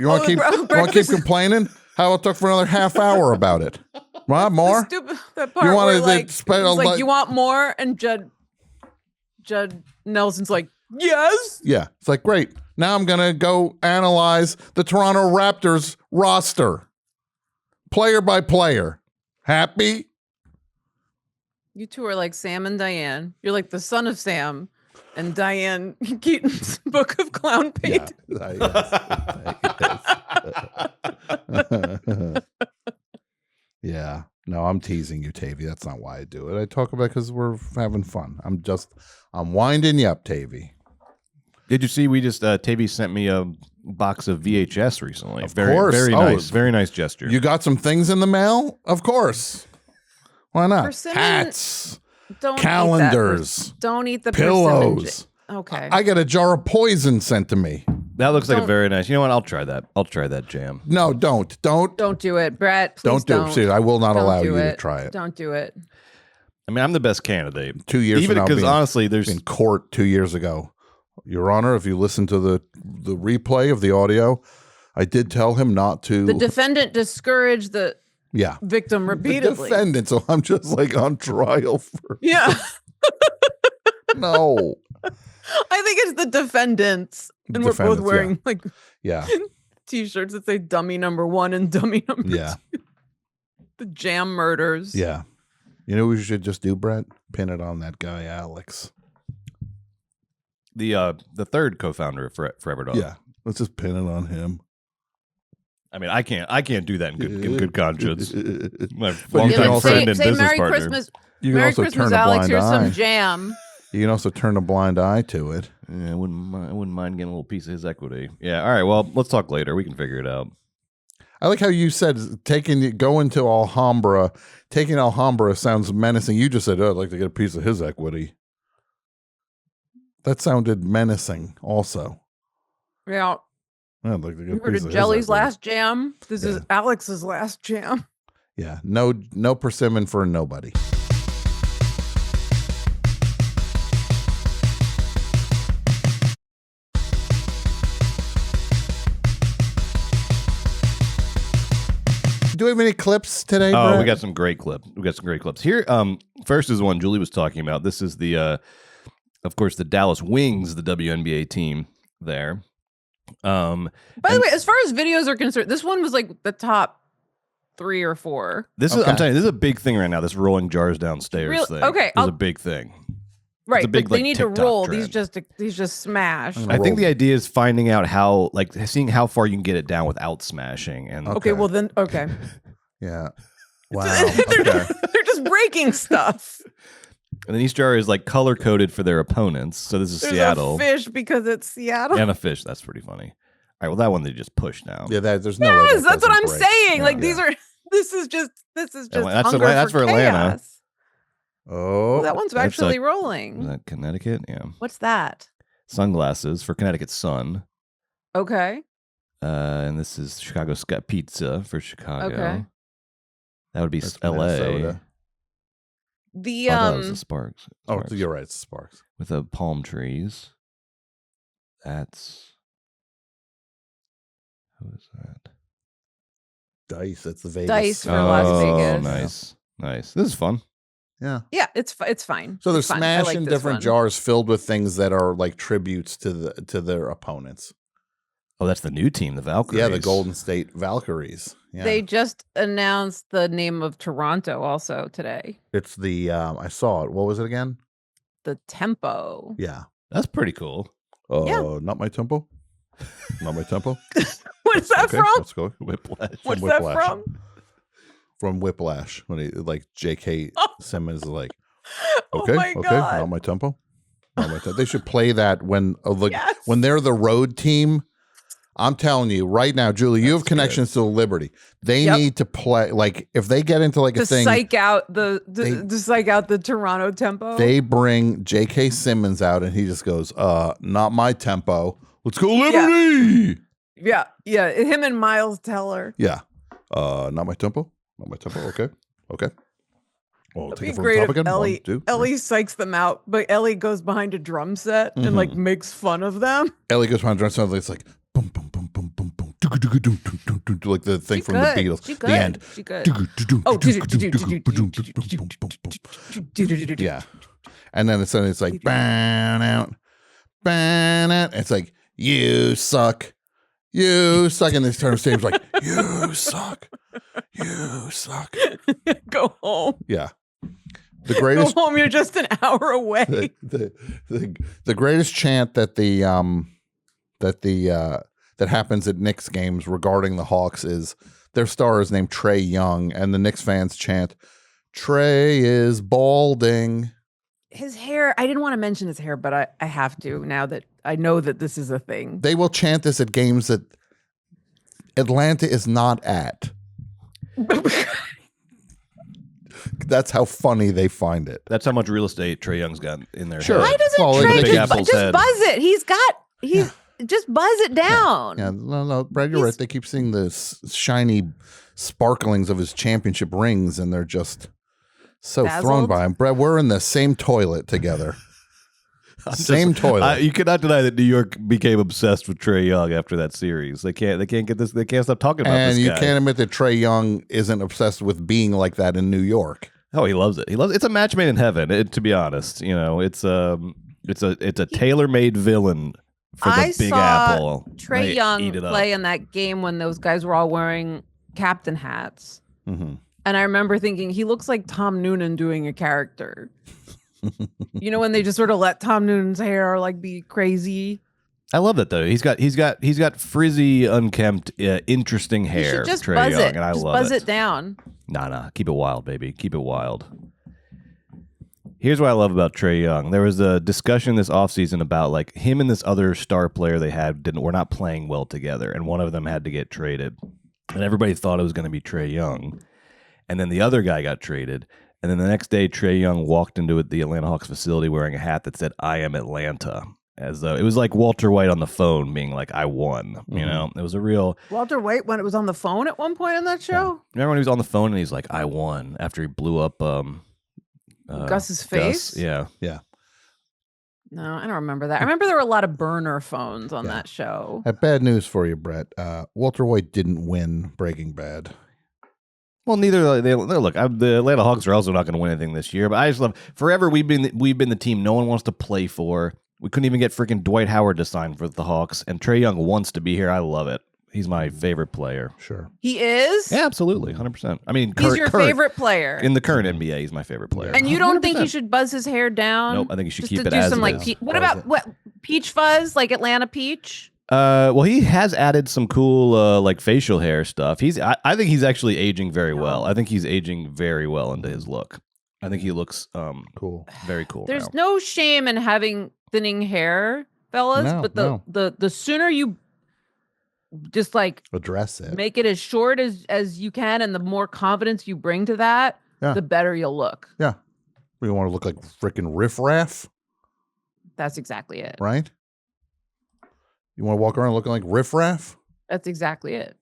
complaining? How it took for another half hour about it? What more? That part you want more, and Judd Nelson's like, yes. Yeah. It's like, great. Now I'm going to go analyze the Toronto Raptors roster. Player by player. Happy? You two are like Sam and Diane. You're like the son of Sam and Diane Keaton's Book of Clown Paint. Yeah. No, I'm teasing you, Tavy. That's not why I do it. I talk about it because we're having fun. I'm winding you up, Tavy. Did you see? Tavy sent me a box of VHS recently. Of course. Very nice. Very nice gesture. You got some things in the mail? Of course. Why not? Persimmon, hats, calendars, don't eat the pillows. Okay. I got a jar of poison sent to me. That looks like a very nice. You know what? I'll try that. I'll try that jam. No, don't do it, Brett. Please don't do it. I will not allow you to try it. Don't do it. I mean, I'm the best candidate. 2 years even because honestly, there's in court 2 years ago. Your Honor, if you listen to the replay of the audio, I did tell him not to. The defendant discouraged the victim repeatedly. The defendant, so I'm just like on trial for. Yeah. No. I think it's the defendants, and we're both wearing like T-shirts that say "Dummy Number 1" and "Dummy Number 2." The Jam Murders. Yeah. You know what we should just do, Brett? Pin it on that guy, Alex. The third co-founder of Forever Dog. Yeah, let's just pin it on him. I mean, I can't do that in good conscience. My longtime friend and business Merry partner. Christmas. You can Merry also Christmas, turn a Alex. blind Here's eye. some jam. You can also turn a blind eye to it. Yeah, I wouldn't mind getting a little piece of his equity. Yeah. All right. Well, let's talk later. We can figure it out. I like how you said going to Alhambra. Taking Alhambra sounds menacing. You just said, "Oh, I'd like to get a piece of his equity." That sounded menacing also. Yeah. Like You heard of Jelly's last jam? This is Alex's last jam. Yeah. No persimmon for nobody. Do we have any clips today, Oh, Brett? we got some great clips. Here, first is one Julie was talking about. This is the, of course, the Dallas Wings, the WNBA team there. By the way, as far as videos are concerned, this one was like the top 3 or 4. This is, I'm telling you, this is a big thing right now. This rolling jars downstairs thing. Okay, is a big thing. Right, big, but they like, need TikTok to roll. trend. These just smash. I think the idea is finding out how, like, seeing how far you can get it down without smashing. And Okay, well then, okay. Yeah. Wow. They're just breaking stuff. And then each jar is like color coded for their opponents. So this is There's Seattle. a fish because it's Seattle. And a fish. That's pretty funny. All right, well, that one they just push down. Yeah, there's no way. Yes, that's what I'm break. saying. Yeah. Like these are. This is just. That's hunger for Atlanta. chaos. Oh, That one's That's actually Is rolling. that Connecticut? Yeah. What's that? Sunglasses for Connecticut Sun. Okay. And this is Chicago Sky Pizza for Chicago. Okay. That would be That's LA. Minnesota. The That was the Sparks. Oh, Sparks. you're right. It's Sparks. With the palm trees. That's. Who is that? Dice. That's the Vegas. Dice for Las Vegas. Nice. Nice. This is fun. Yeah. Yeah, it's fine. So they're It's fine. I like smashing this different one. jars filled with things that are like tributes to their opponents. Oh, that's the new team, the Valkyries. Yeah, the Golden State Valkyries. Yeah. They just announced the name of Toronto also today. It's the I saw it. What was it again? The Tempo. Yeah. That's pretty cool. Yeah. Not my tempo. Not my tempo. What is that Okay, from? let's go. Whiplash. What's Whiplash. that from? From Whiplash, when he like J.K. Simmons is like, Oh okay, my okay, God. not my tempo. Not my tempo. They should play that when Yes. when they're the road team. I'm telling you right now, Julie, you have connections to Liberty. They Yep. need to play like if they get into like a To thing. psych out the Toronto Tempo. They bring J.K. Simmons out and he just goes, not my tempo. Let's go Liberty. yeah. Him and Miles Teller. Yeah. Not my tempo. Not my tempo. Okay. Okay. Well, It'd take be it from great the top if again. Ellie, 1, 2. Ellie psychs them out, but Ellie goes behind a drum set and like makes fun of them. Ellie goes behind drum sound. It's like boom, boom, boom, boom, boom, boom, like the thing from the Beatles. She The good. end. She good. Oh, Yeah. And then it's like ban out. It's like you suck. You suck. And this turn of stage like you suck. You suck. Go home. Yeah. The greatest Go home. You're just an hour away. the greatest chant that that happens at Knicks games regarding the Hawks is their star is named Trae Young, and the Knicks fans chant, "Trae is balding." His hair, I didn't want to mention his hair, but I have to now that I know that this is a thing. They will chant this at games that Atlanta is not at. That's how funny they find it. That's how much real estate Trae Young's got in there. Sure. Why doesn't Well, Trae Big just Apple's head. buzz it? He's just buzz it down. Yeah, no, Brad, you're right. They keep seeing the shiny sparklings of his championship rings, and they're just so thrown Dazzled? by him. Brad, we're in the same toilet together. Same toilet. You cannot deny that New York became obsessed with Trae Young after that series. They can't get this. They can't stop talking about And this you guy. can't admit that Trae Young isn't obsessed with being like that in New York. Oh, he loves it. He loves. It's a match made in heaven. To be honest, it's a tailor-made villain for the Big Apple. Trae They Young eat it up. play in that game when those guys were all wearing captain hats. Mm-hmm. And I remember thinking, he looks like Tom Noonan doing a character. You know, when they just sort of let Tom Noonan's hair like be crazy. I love that though. He's got frizzy, unkempt, interesting You hair. should just Trae buzz Young, it. and I Just love buzz it. it down. Nah. Keep it wild, baby. Keep it wild. Here's what I love about Trae Young. There was a discussion this offseason about like him and this other star player they had were not playing well together, and one of them had to get traded. And everybody thought it was going to be Trae Young. And then the other guy got traded. And then the next day, Trae Young walked into the Atlanta Hawks facility wearing a hat that said, "I am Atlanta." As though it was like Walter White on the phone being like, "I won." You know, it was a real Walter White when it was on the phone at one point in that show. Yeah. Remember when he was on the phone and he's like, "I won" after he blew up Gus's face? Yeah. No, I don't remember that. I remember there were a lot of burner phones on that show. I have bad news for you, Brett. Walter White didn't win Breaking Bad. Well, neither they look. The Atlanta Hawks are also not going to win anything this year. But I just love forever. We've been the team no one wants to play for. We couldn't even get freaking Dwight Howard to sign for the Hawks, and Trae Young wants to be here. I love it. He's my favorite player. Sure, he is. Yeah, absolutely, 100%. I mean, he's your favorite player in the current NBA. He's my favorite player. And you don't think he should buzz his hair down? Nope, I think he should just keep to it do as some it like is. what about peach fuzz, like Atlanta peach? Well, he has added some cool like facial hair stuff. I think he's actually aging very well. I think he's aging very well into his look. I think he looks cool, very cool. There's no shame in having thinning hair, fellas, but the sooner you just like address it, make it as short as you can, and the more confidence you bring to that, the better you'll look. Yeah, we want to look like freaking riffraff. That's exactly it, right? You want to walk around looking like riffraff? That's exactly it.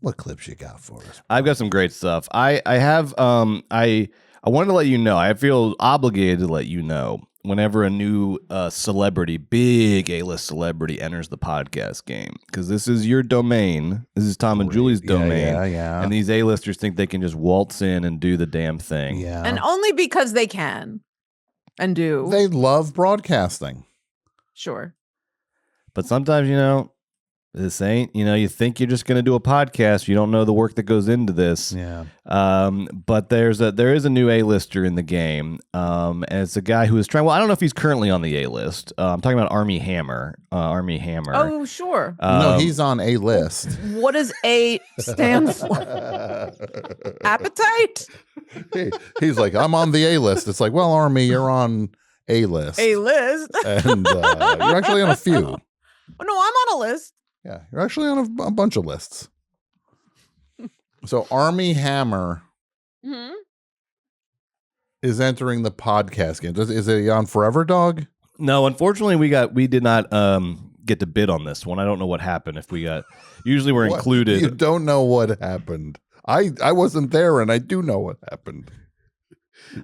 What clips you got for us? I've got some great stuff. I have I wanted to let you know. I feel obligated to let you know whenever a new celebrity, big A-list celebrity, enters the podcast game, because this is your domain. This is Tom and Julie's domain. Yeah. And these A-listers think they can just waltz in and do the damn thing. Yeah. And only because they can and do. They love broadcasting. Sure. But sometimes, this ain't, you think you're just going to do a podcast. You don't know the work that goes into this. Yeah. But there is a new A-lister in the game. And it's a guy who is trying, well, I don't know if he's currently on the A-list. I'm talking about Armie Hammer. Armie Hammer. Oh, sure. No, he's on A-list. What does A stand for? Appetite? He's like, I'm on the A-list. It's like, well, Armie, you're on A-list. A-list? And you're actually on a few. No, I'm on a list. Yeah, you're actually on a bunch of lists. So Armie Hammer is entering the podcast game. Is it on Forever Dog? No, unfortunately, we did not get to bid on this one. I don't know what happened. If we got, usually we're included. You don't know what happened. I wasn't there, and I do know what happened.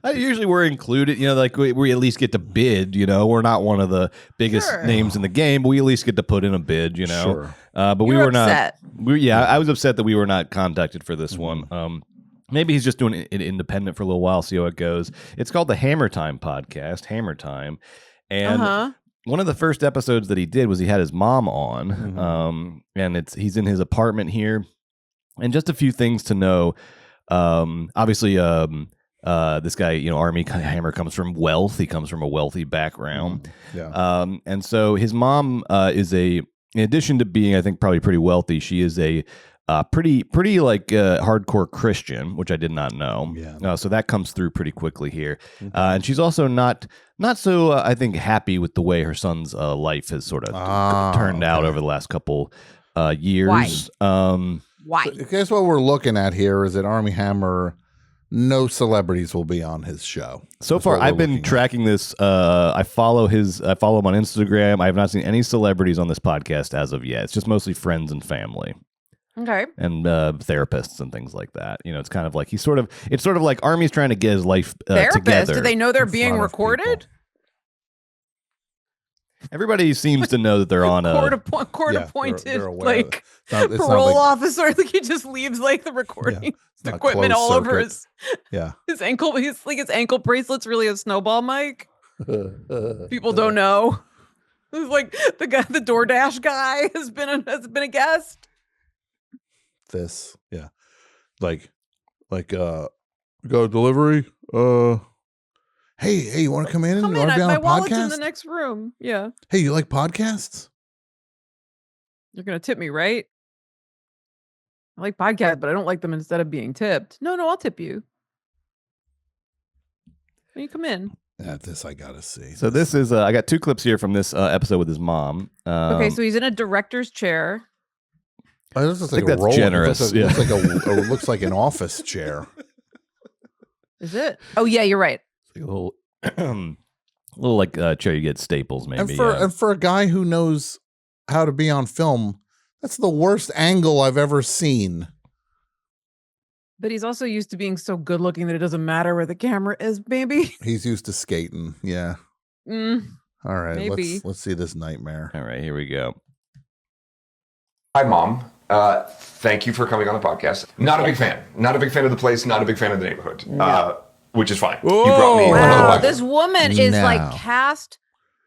Usually we're included, like we at least get to bid, we're not one of the biggest names in the game, but we at least get to put in a bid, Sure. You're But we were upset. I was upset that we were not contacted for this one. Maybe he's just doing it independent for a little while, see how it goes. It's called the Hammer Time podcast, Hammer Time. And one of the first episodes that he did was he had his mom on, and he's in his apartment here. And just a few things to know. Obviously, this guy, Armie Hammer comes from wealth. He comes from a wealthy background. And so his mom in addition to being, I think, probably pretty wealthy, she is a pretty like hardcore Christian, which I did not know. So that comes through pretty quickly here. And she's also not so, I think, happy with the way her son's life has sort of turned out over the last couple years. Why? So guess what we're looking at here is that Armie Hammer, no celebrities will be on his show. So far, I've been tracking this. I follow him on Instagram. I have not seen any celebrities on this podcast as of yet. It's just mostly friends and family. Okay. And therapists and things like that. It's kind of like it's sort of like Armie's trying to get his life together. Do they know they're being recorded? Everybody seems to know that they're on a court-appointed they're like it's parole officer. Like he just leaves like the recording equipment all over his ankle. His ankle bracelet's really a snowball mic. People don't know. It's like the DoorDash guy has been a guest. Go delivery. Hey, you want to come in? Come you in. want to be on My a wallet's podcast? in the next room. Yeah. Hey, you like podcasts? You're gonna tip me, right? I like podcasts, but I don't like them instead of being tipped. No, I'll tip you. When you come in. This I gotta see. So this is I got two clips here from this episode with his mom. Okay, so he's in a director's chair. This looks I think like that's generous. It looks like an office chair. Is it? Oh yeah, you're right. It's like a little like chair you get Staples, maybe. And for a guy who knows how to be on film, that's the worst angle I've ever seen. But he's also used to being so good looking that it doesn't matter where the camera is, maybe. He's used to skating. Yeah. All right. Maybe. Let's see this nightmare. All right, here we go. Hi, Mom. Thank you for coming on the podcast. Not a big fan. Not a big fan of the place. Not a big fan of the neighborhood. Which is fine. Whoa. You brought me. Wow, this woman is like Now. cast.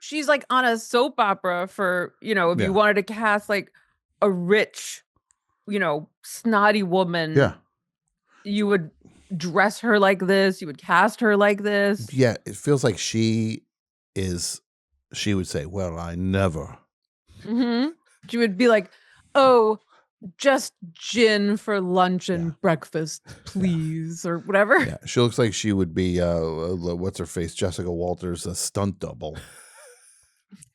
She's like on a soap opera for, if you wanted to cast like a rich, snotty woman. Yeah. You would dress her like this. You would cast her like this. Yeah. It feels like she would say, well, I never. Mm-hmm. She would be like, oh, just gin for lunch and breakfast, please, or whatever. Yeah. She looks like she would be, what's her face? Jessica Walters, a stunt double.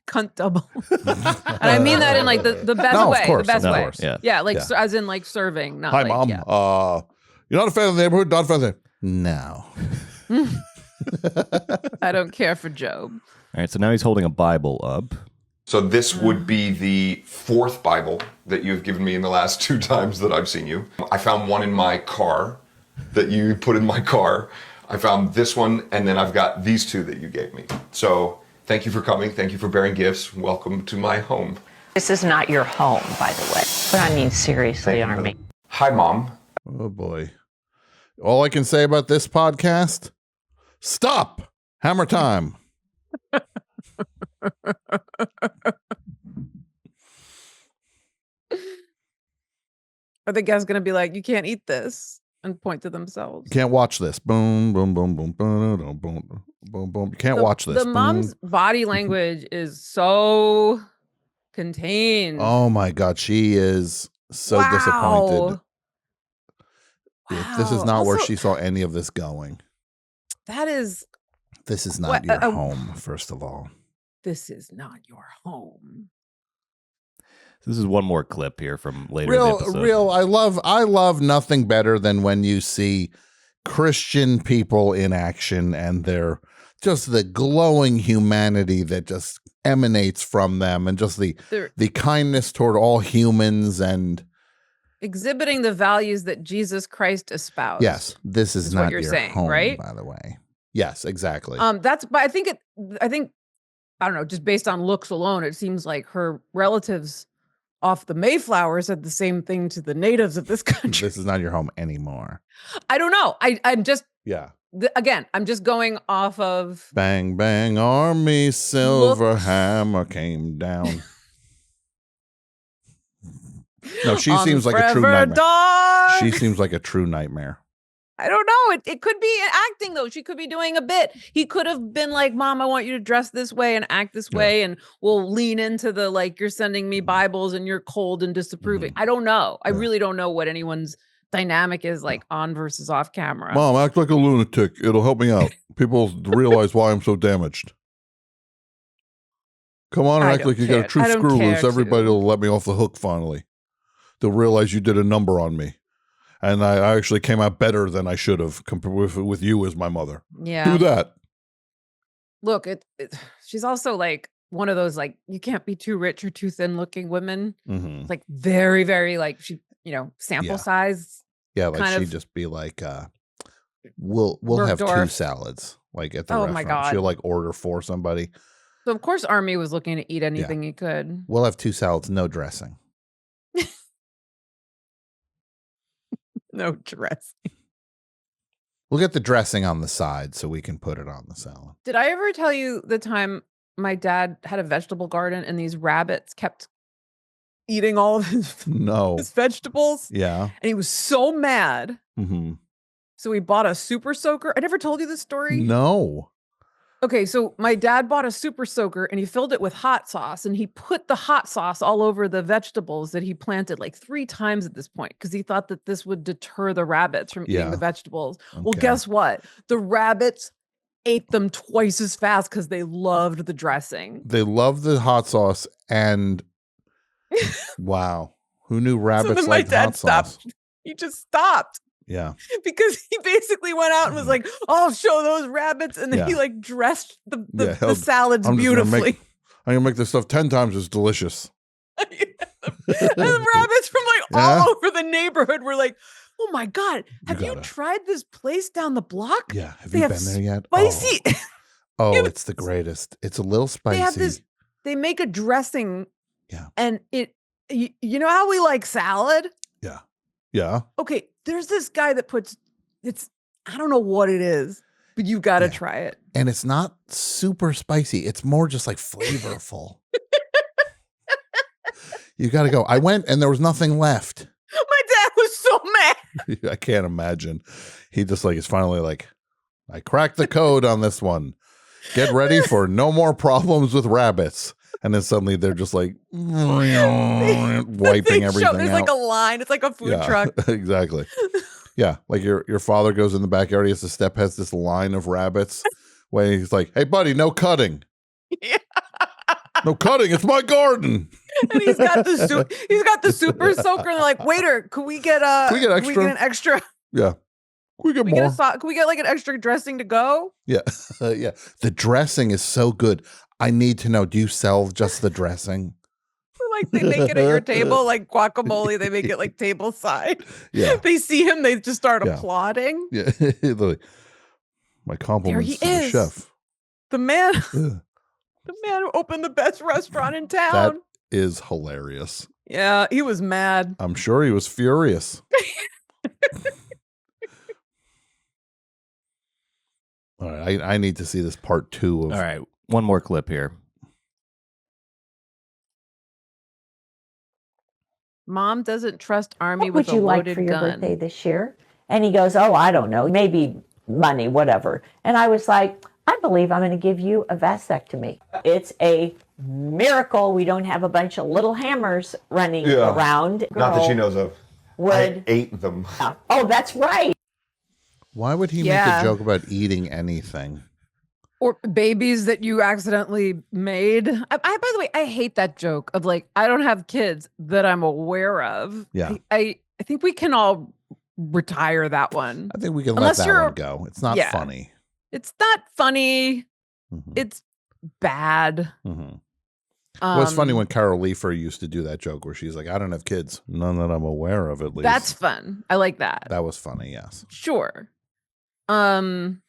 Cunt double. And I mean that in like the best way. Of course, the best way. Yeah. Yeah, like as in like serving, not Hi, like, Mom. yeah. You're not a fan of the neighborhood? Not a fan of the No. I don't care for Job. All right, so now he's holding a Bible up. So this would be the fourth Bible that you've given me in the last 2 times that I've seen you. I found one in my car that you put in my car. I found this one, and then I've got these 2 that you gave me. So thank you for coming. Thank you for bearing gifts. Welcome to my home. This is not your home, by the way. But I mean, seriously, Armie. Hi, Mom. Oh, boy. All I can say about this podcast, stop. Hammer time. Are the guests going to be like, you can't eat this and point to themselves? Can't watch this. Boom, boom, boom, boom, boom, boom, boom, boom, boom. You can't watch this. The mom's body language is so contained. Oh, my God. She is so disappointed. Wow. This is not Also, where she saw any of this going. This is not your home, first of all. This is not your home. This is one more clip here from later in the episode. I love nothing better than when you see Christian people in action and they're just the glowing humanity that just emanates from them and just the kindness toward all humans and exhibiting the values that Jesus Christ espoused. Yes, this is not what you're your saying, home, right? by the way. Yes, exactly. But I think I don't know, just based on looks alone, it seems like her relatives off the Mayflower said the same thing to the natives of this country. This is not your home anymore. I don't know. I'm just Yeah. Again, I'm just going off of Bang, bang, Armie, silver hammer came down. No, she seems like a true nightmare. Dog. She seems like a true nightmare. I don't know. It could be acting, though. She could be doing a bit. He could have been like, Mom, I want you to dress this way and act this way. And we'll lean into the, like, you're sending me Bibles and you're cold and disapproving. I don't know. I really don't know what anyone's dynamic is like on versus off camera. Mom, act like a lunatic. It'll help me out. People realize why I'm so damaged. Come on and act like you got a true screw loose. Everybody will let me off the hook finally. They'll realize you did a number on me. And I actually came out better than I should have compared with you as my mother. Yeah. Do that. Look, she's also like one of those, like, you can't be too rich or too thin looking women. Mm-hmm. Like very, very like she, sample size. Yeah, like she'd just be like, we'll have 2 salads, like at the restaurant. My God. She'll like order for somebody. So of course Armie was looking to eat anything he could. We'll have 2 salads, no dressing. No dressing. We'll get the dressing on the side so we can put it on the salad. Did I ever tell you the time my dad had a vegetable garden and these rabbits kept eating all of his vegetables? Yeah. And he was so mad. Mm-hmm. So we bought a super soaker. I never told you this story. No. Okay, so my dad bought a super soaker and he filled it with hot sauce and he put the hot sauce all over the vegetables that he planted like 3 times at this point because he thought that this would deter the rabbits from eating the vegetables. Okay. Well, guess what? The rabbits ate them twice as fast because they loved the dressing. They loved the hot sauce and wow. Who knew rabbits then my like dad hot sauce? stopped. He just stopped. Yeah. Because he basically went out and was like, I'll show those rabbits. And then he like dressed the salads beautifully. I'm going to make this stuff 10 times as delicious. And the rabbits from all over the neighborhood were like, oh my God, have you tried this place down the block? Yeah. Have you been there yet? Spicy. Oh, it's the greatest. It's a little spicy. They make a dressing. Yeah. And you know how we like salad? Yeah. Yeah. Okay. There's this guy that I don't know what it is, but you got to try it. And it's not super spicy. It's more just like flavorful. You got to go. I went and there was nothing left. My dad was so mad. I can't imagine. He just is finally like, I cracked the code on this one. Get ready for no more problems with rabbits. And then suddenly they're just like wiping everything out. There's like a line. It's like a food truck. Exactly. Yeah. Like your father goes in the backyard. He has this line of rabbits where he's like, hey, buddy, no cutting. Yeah. No cutting. It's my garden. And he's got the super soaker. And they're like, waiter, can we get an extra? Yeah. Can we get more? Can we get like an extra dressing to go? Yeah. Yeah. The dressing is so good. I need to know, do you sell just the dressing? Like they make it at your table, like guacamole, they make it like table side. Yeah. They see him, they just start applauding. Yeah. My compliments to the chef. The man who opened the best restaurant in town. That is hilarious. Yeah, he was mad. I'm sure he was furious. All right, I need to see this part 2 of. All right, one more clip here. Mom doesn't trust Armie with a loaded gun. What would you like for your birthday this year? And he goes, oh, I don't know, maybe money, whatever. And I was like, I believe I'm going to give you a vasectomy. It's a miracle we don't have a bunch of little hammers running around. Not that she knows of. I ate them. Oh, that's right. Why would he make a joke about eating anything? Or babies that you accidentally made. By the way, I hate that joke of like, I don't have kids that I'm aware of. Yeah. I think we can all retire that one. I think we can let that one go. It's not funny. It's not funny. Mm-hmm. It's bad. Mm-hmm. Well, it's funny when Carol Leifer used to do that joke where she's like, I don't have kids. None that I'm aware of, at least. That's fun. I like that. That was funny, yes. Sure. I'm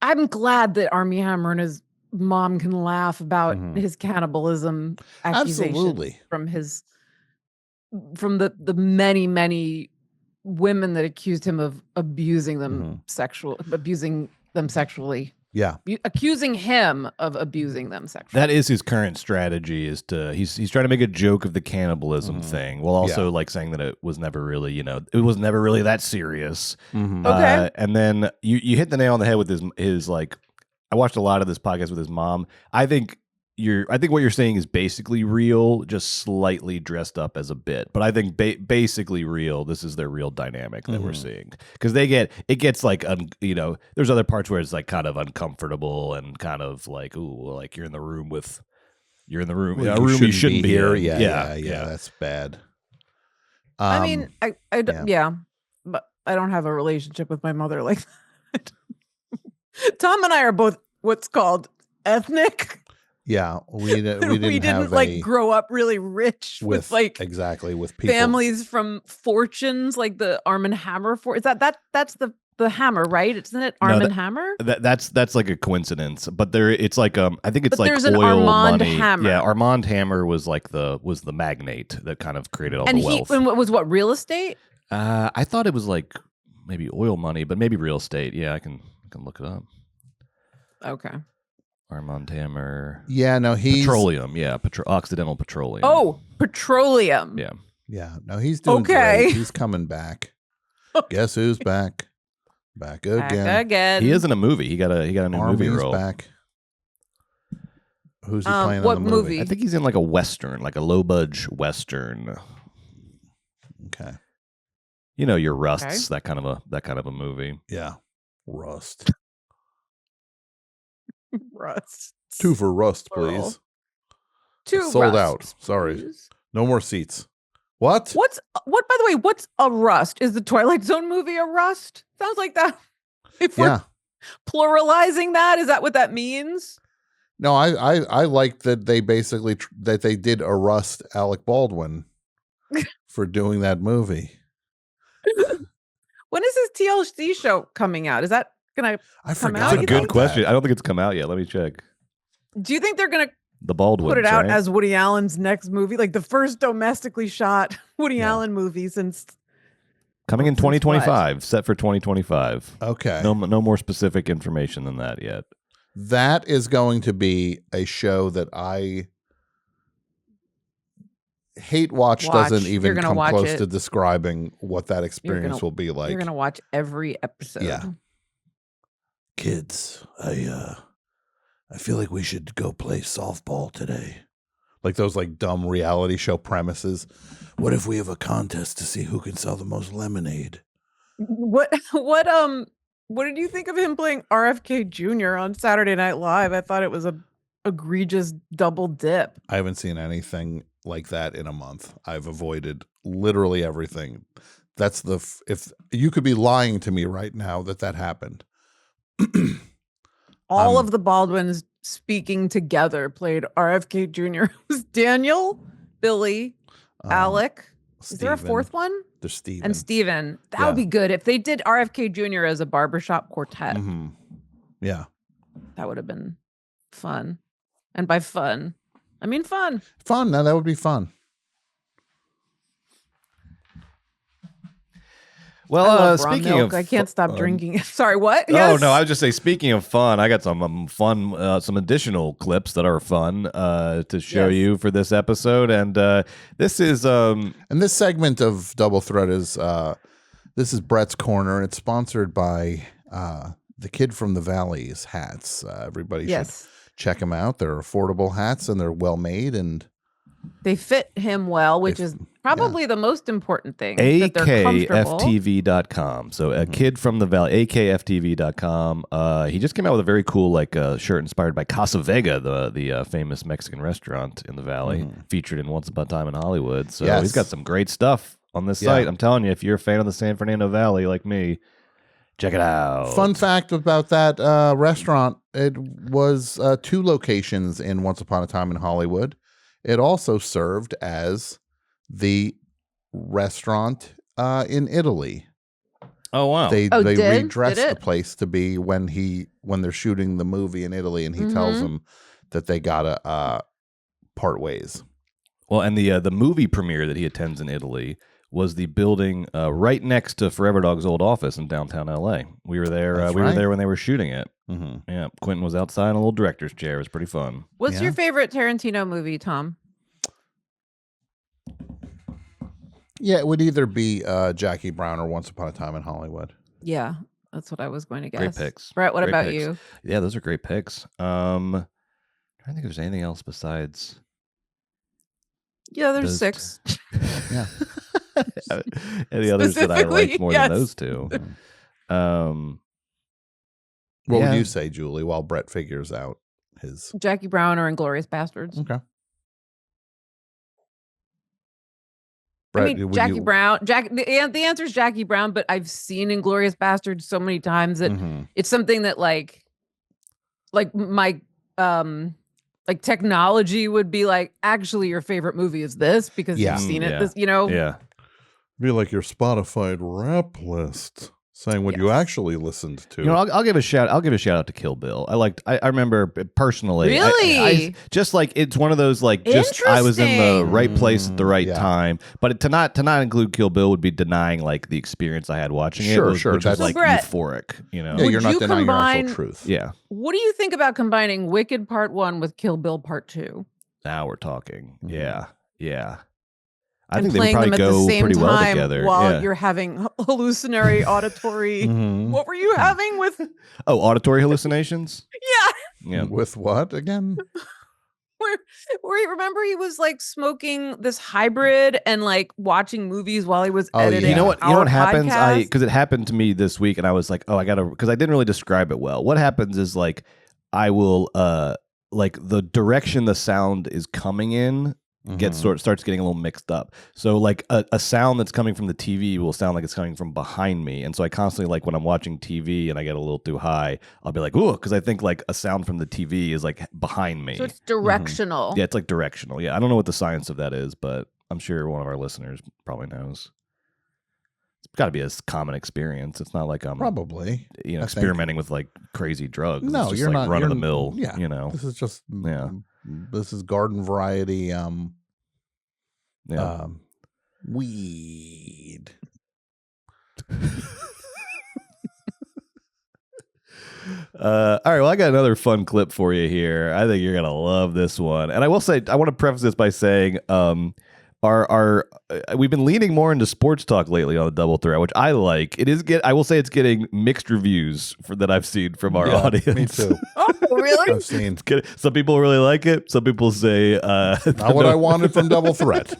glad that Armie Hammer and his mom can laugh about his cannibalism accusation from the many, many women that accused him of abusing them sexually. Yeah. Accusing him of abusing them sexually. That is his current strategy, is he's trying to make a joke of the cannibalism thing, while also like saying that it was never really, it was never really that serious. Okay. And then you hit the nail on the head with his like, I watched a lot of this podcast with his mom. I think what you're saying is basically real, just slightly dressed up as a bit. But I think basically real. This is their real dynamic that we're seeing, because it gets like there's other parts where it's like kind of uncomfortable and kind of like, ooh, like you're in the room a room you shouldn't be here. Yeah, that's bad. I mean, but I don't have a relationship with my mother like that. Tom and I are both what's called ethnic. Yeah, we didn't like grow up really rich with like with people, families from fortunes like the Armie Hammer that's the Hammer, right? Isn't it Armie Hammer? That's like a coincidence, but it's like I think it's like there's oil an Armand money. Hammer. Yeah, Armand Hammer was the magnate that kind of created all the wealth. And it was what, real estate? I thought it was like maybe oil money, but maybe real estate. Yeah, I can look it up. Okay. Armand Hammer. Yeah, no, he's petroleum. Yeah, Occidental Petroleum. Oh, petroleum. Yeah. Yeah, no, he's doing great. He's coming back. Guess who's back? Back again. He is in a movie. He got a new movie role. Back. Who's he playing in what the movie? I think he's in like a western, like a low budge western. Okay. Your Rusts, that kind of a movie. Yeah. Rust. Rust. 2 for Rust, please. 2 sold Rusts, out. Sorry. please. No more seats. What? What? By the way, what's a rust? Is the Twilight Zone movie a rust? Sounds like that. If we're pluralizing that, is that what that means? No, I like that they basically that they did arrest Alec Baldwin for doing that movie. When is his TLC show coming out? Is that gonna come out? That's a good question. I don't think it's come out yet. Let me check. Do you think they're gonna the Baldwin put it out as Woody Allen's next movie, like the first domestically shot Woody Allen movie since coming in 2025, set for 2025? Okay. No more specific information than that yet. That is going to be a show that I hate watch. Doesn't even come close to describing what that experience will be like. You're going to watch every episode. Yeah. Kids, I feel like we should go play softball today. Like those like dumb reality show premises. What if we have a contest to see who can sell the most lemonade? What did you think of him playing RFK Jr. on Saturday Night Live? I thought it was a egregious double dip. I haven't seen anything like that in a month. I've avoided literally everything. That's if you could be lying to me right now that happened. All of the Baldwins speaking together played RFK Jr. It was Daniel, Billy, Alec. Is there a fourth one? There's Steven. And Steven. That would be good if they did RFK Jr. as a barbershop quartet. Mm-hmm. Yeah. That would have been fun. And by fun, I mean fun. Fun. Now that would be fun. Well, speaking of, I can't stop drinking. Sorry, what? Oh no, I would just say, speaking of fun, I got some fun, some additional clips that are fun to show you for this episode, and this is and this segment of Double Threat is this is Brett's Corner. It's sponsored by the Kid from the Valley's hats. Everybody should check them out. They're affordable hats and they're well made and they fit him well, which is probably the most important thing. AKFTV.com. So a Kid from the Valley, AKFTV.com. He just came out with a very cool shirt inspired by Casa Vega, the famous Mexican restaurant in the Valley, featured in Once Upon a Time in Hollywood. So he's got some great stuff on this site. I'm telling you, if you're a fan of the San Fernando Valley like me, check it out. Fun fact about that restaurant, it was 2 locations in Once Upon a Time in Hollywood. It also served as the restaurant in Italy. Oh wow! They redressed the place to be when they're shooting the movie in Italy, and he tells them that they gotta part ways. Well, and the movie premiere that he attends in Italy was the building right next to Forever Dog's old office in downtown LA. We were there. Were there when they were shooting it. Yeah, Quentin was outside in a little director's chair. It was pretty fun. What's your favorite Tarantino movie, Tom? Yeah, it would either be Jackie Brown or Once Upon a Time in Hollywood. Yeah, that's what I was going to guess. Great picks. Brett, what about you? Yeah, those are great picks. I think there's anything else besides. Yeah, there's 6. Yeah. Any others that I like more than those two? What would you say, Julie, while Brett figures out his... Jackie Brown or Inglourious Bastards. Okay. Brett, Jackie Brown. The answer is Jackie Brown, but I've seen Inglourious Bastards so many times that it's something that like my technology would be like, actually your favorite movie is this because you've seen it. This, Yeah. Be like your Spotify rap list saying what you actually listened to. I'll give a shout out to Kill Bill. I remember personally. Really? I just like, it's one of those I was in the right place at the right time. But to not include Kill Bill would be denying the experience I had watching it. Sure. That's euphoric. Yeah, you're not denying your actual truth. Yeah. What do you think about combining Wicked Part 1 with Kill Bill Part 2? Now we're talking. Yeah. I think they would probably go pretty well together while you're having hallucinatory auditory. What were you having with? Oh, auditory hallucinations. Yeah. With what again? Where remember he was smoking this hybrid and watching movies while he was editing. You know what happens? Because it happened to me this week, and I was like, oh, I gotta, because I didn't really describe it well. What happens is I will the direction the sound is coming in starts getting a little mixed up. So like a sound that's coming from the TV will sound like it's coming from behind me. And so I constantly, like when I'm watching TV and I get a little too high, I'll be like, ooh, because I think like a sound from the TV is like behind me. So it's directional. Yeah, it's like directional. Yeah, I don't know what the science of that is, but I'm sure one of our listeners probably knows. It's got to be a common experience. It's not like I'm probably experimenting with like crazy drugs. No, it's just you're like not run of the mill. Yeah, this is just this is garden variety. Weed. All right, well, I got another fun clip for you here. I think you're gonna love this one. And I will say, I want to preface this by saying, we've been leaning more into sports talk lately on the Double Threat, which I like. I will say it's getting mixed reviews that I've seen from our audience. Me too. Oh, really? I've seen. Some people really like it. Some people say not what I wanted from Double Threat.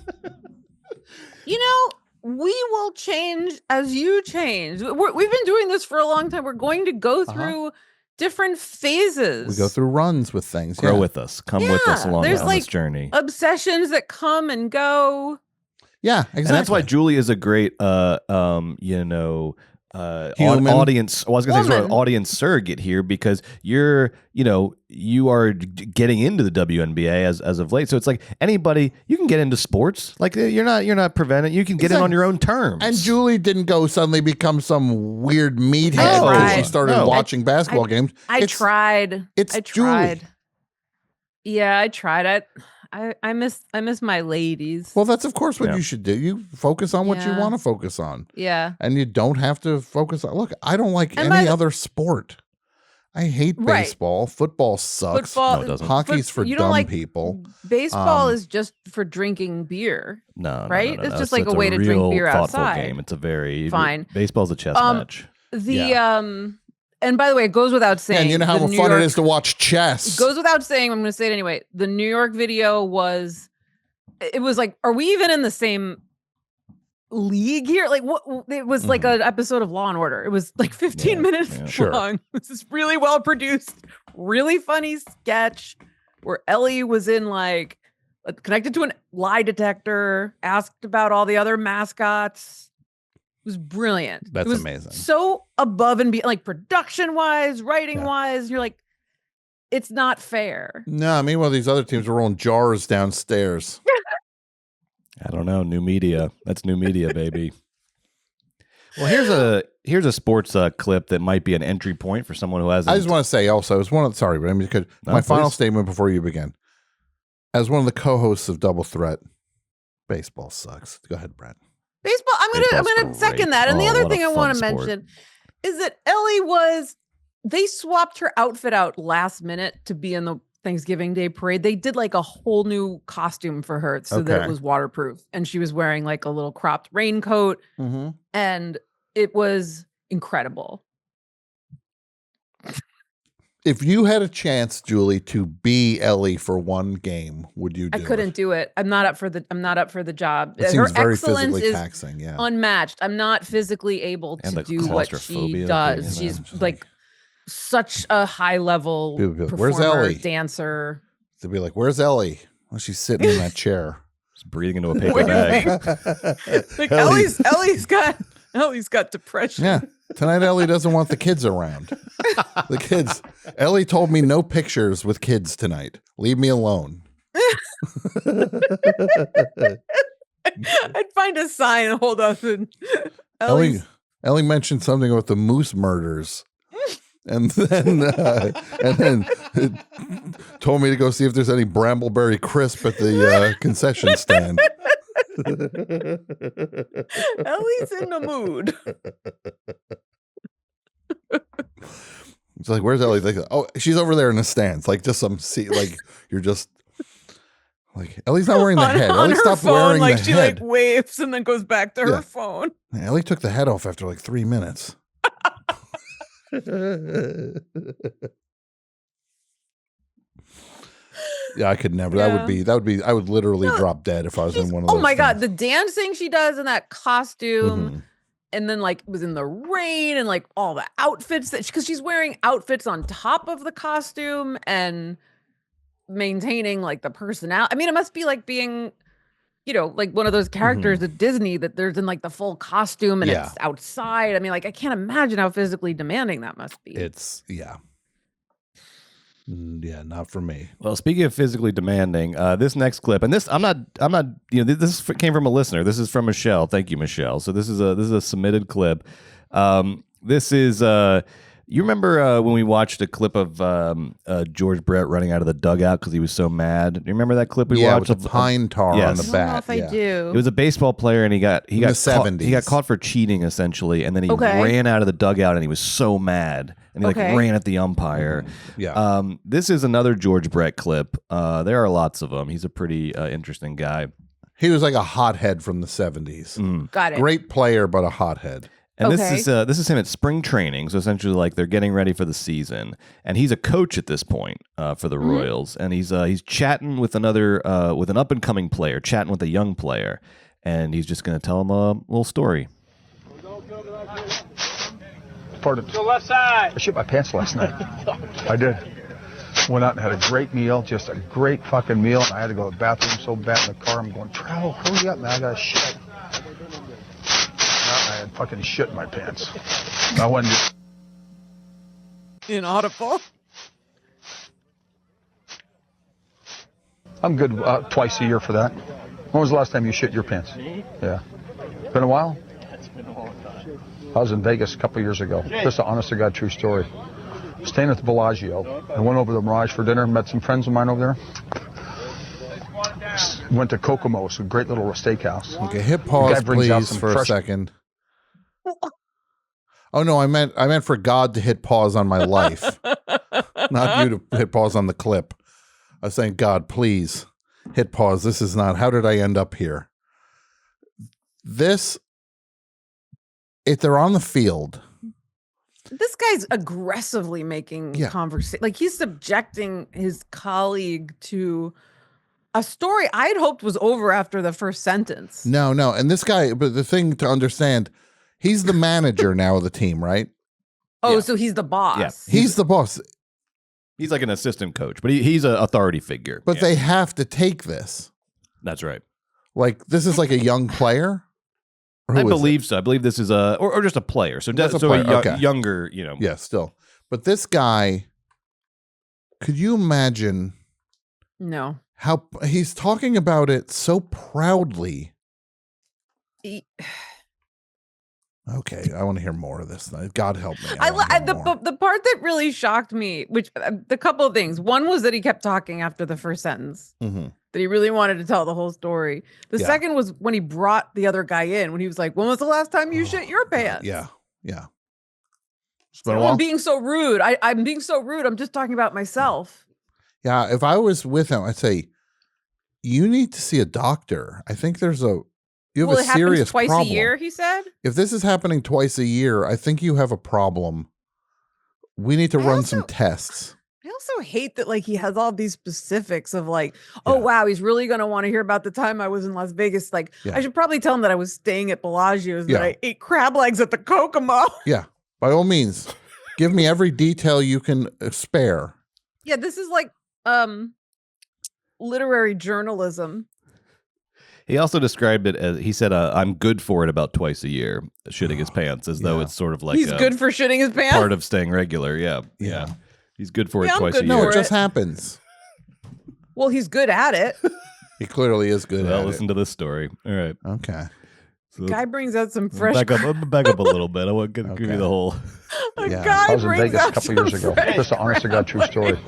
You know, we will change as you change. We've been doing this for a long time. We're going to go through different phases. We go through runs with things. Grow with us. Come with us along on this journey. Obsessions that come and go. Yeah, exactly. And that's why Julie is a great, audience. I was going to say audience surrogate here because you are getting into the WNBA as of late. So it's like anybody, you can get into sports. Like you're not prevented. You can get in on your own terms. And Julie didn't go suddenly become some weird meathead because she started watching basketball games. I tried. Julie. Yeah, I tried. I miss my ladies. Well, that's of course what you should do. You focus on what you want to focus on. Yeah. And you don't have to focus on. Look, I don't like any other sport. I hate baseball. Football sucks. No, it doesn't. Hockey's for dumb people. Baseball is just for drinking beer. No, right? No, It's just like a way to drink beer outside. Game. It's a very fine. Baseball's a chess match. And by the way, it goes without saying. And you know how fun it is to watch chess. It goes without saying. I'm going to say it anyway. The New York video was like, are we even in the same league here? Like, what? It was like an episode of Law and Order. It was like 15 minutes long. This is really well produced, really funny sketch where Ellie was in like connected to an lie detector, asked about all the other mascots. It was brilliant. That's amazing. So above and beyond, like production wise, writing wise, you're like, it's not fair. No, meanwhile, these other teams were rolling jars downstairs. I don't know. New media. That's new media, baby. Well, here's a sports clip that might be an entry point for someone who hasn't. I just want to say also, as one of my final statement before you begin. As one of the co-hosts of Double Threat, baseball sucks. Go ahead, Brad. Baseball, I'm gonna second that. And the other thing I want to mention is that Ellie they swapped her outfit out last minute to be in the Thanksgiving Day parade. They did like a whole new costume for her so that it was waterproof. And she was wearing like a little cropped raincoat. And it was incredible. If you had a chance, Julie, to be Ellie for one game, would you do it? I couldn't do it. I'm not up for the job. It seems very physically taxing, unmatched. I'm not physically able to do what she does. She's like such a high level performer, where's Ellie? Dancer. They'd be like, where's Ellie? Well, she's sitting in that chair. She's breathing into a paper bag. Like Ellie's got depression. Yeah. Tonight, Ellie doesn't want the kids around. The kids. Ellie told me no pictures with kids tonight. Leave me alone. I'd find a sign and hold up. And Ellie mentioned something about the moose murders. And then told me to go see if there's any Brambleberry crisp at the concession stand. Ellie's in the mood. It's like, where's Ellie? Like, oh, she's over there in the stands. Like, just you're just like, Ellie's not wearing the head. Ellie stopped wearing the head. She like waves and then goes back to her phone. Yeah, Ellie took the head off after like 3 minutes. Yeah, I could never. Yeah. That would be. I would literally drop dead if I was in one of those. Oh my God, things. the dancing she does in that costume, and then like was in the rain and like all the outfits because she's wearing outfits on top of the costume and maintaining like the personality. I mean, it must be like being like one of those characters at Disney that there's in like the full costume and it's outside. I mean, like I can't imagine how physically demanding that must be. Yeah, not for me. Well, speaking of physically demanding, this next clip, and this I'm not, this came from a listener. This is from Michelle. Thank you, Michelle. So this is a submitted clip. This is you remember when we watched a clip of George Brett running out of the dugout because he was so mad? Do you remember that clip we watched? With the pine tar on the bat. I do. It was a baseball player, and he got in the 70s. He got caught for cheating essentially, and then he ran out of the dugout, and he was so mad, and he ran at the umpire. Yeah. This is another George Brett clip. There are lots of them. He's a pretty interesting guy. He was like a hothead from the 70s. Got it. Great player, but a hothead. And this is him at spring training, so essentially like they're getting ready for the season, and he's a coach at this point for the Royals, and he's chatting with an up and coming player, chatting with a young player, and he's just going to tell him a little story. Pardon. To the left side. I shit my pants last night. I did. Went out and had a great meal, just a great fucking meal. I had to go to the bathroom so bad in the car. I'm going, Trow, hurry up, man! I got to shit. I had fucking shit in my pants. I went inaudible. I'm good twice a year for that. When was the last time you shit your pants? Yeah. Been a while? It's been a long time. I was in Vegas a couple years ago. Just an honest to God true story. Staying at the Bellagio. I went over to the Mirage for dinner, met some friends of mine over there. Went to Kokomo's, a great little steakhouse. Okay, hit pause, please, for a second. Oh no, I meant for God to hit pause on my life, not you to hit pause on the clip. I was saying, God, please hit pause. This is not. How did I end up here? If they're on the field, this guy's aggressively making conversation. Like he's subjecting his colleague to a story I'd hoped was over after the first sentence. No. And this guy, but the thing to understand, he's the manager now of the team, right? Oh, so he's the boss. Yeah. He's the boss. He's like an assistant coach, but he's an authority figure. But they have to take this. That's right. Like, this is like a young player? I believe so. I believe this is or just a player. So that's a younger, Yeah, still. But this guy, could you imagine? No. How he's talking about it so proudly. Okay, I want to hear more of this. God help me. The part that really shocked me, which the couple of things. One was that he kept talking after the first sentence. Mm-hmm. That he really wanted to tell the whole story. The second was when he brought the other guy in, when he was like, "When was the last time you shit your pants?" Yeah. It's been a while. I'm being so rude. I'm being so rude. I'm just talking about myself. Yeah, if I was with him, I'd say, you need to see a doctor. I think you have a serious twice problem. A year, he said? If this is happening twice a year, I think you have a problem. We need to run some tests. I also hate that like he has all these specifics of like, oh wow, he's really gonna want to hear about the time I was in Las Vegas. Like I should probably tell him that I was staying at Bellagio's, that I ate crab legs at the Kokomo. Yeah, by all means, give me every detail you can spare. Yeah, this is like literary journalism. He also described it as, he said, I'm good for it about twice a year, shitting his pants, as though it's sort of like he's good for shitting his pants. Part of staying regular. Yeah. He's good for it twice a year. No, it just happens. Well, he's good at it. He clearly is good at it. Listen to this story. All right. Okay. So guy brings out some fresh. Back up a little bit. I want to give you the whole. I was in Vegas a couple years ago. Just an honest to God true story.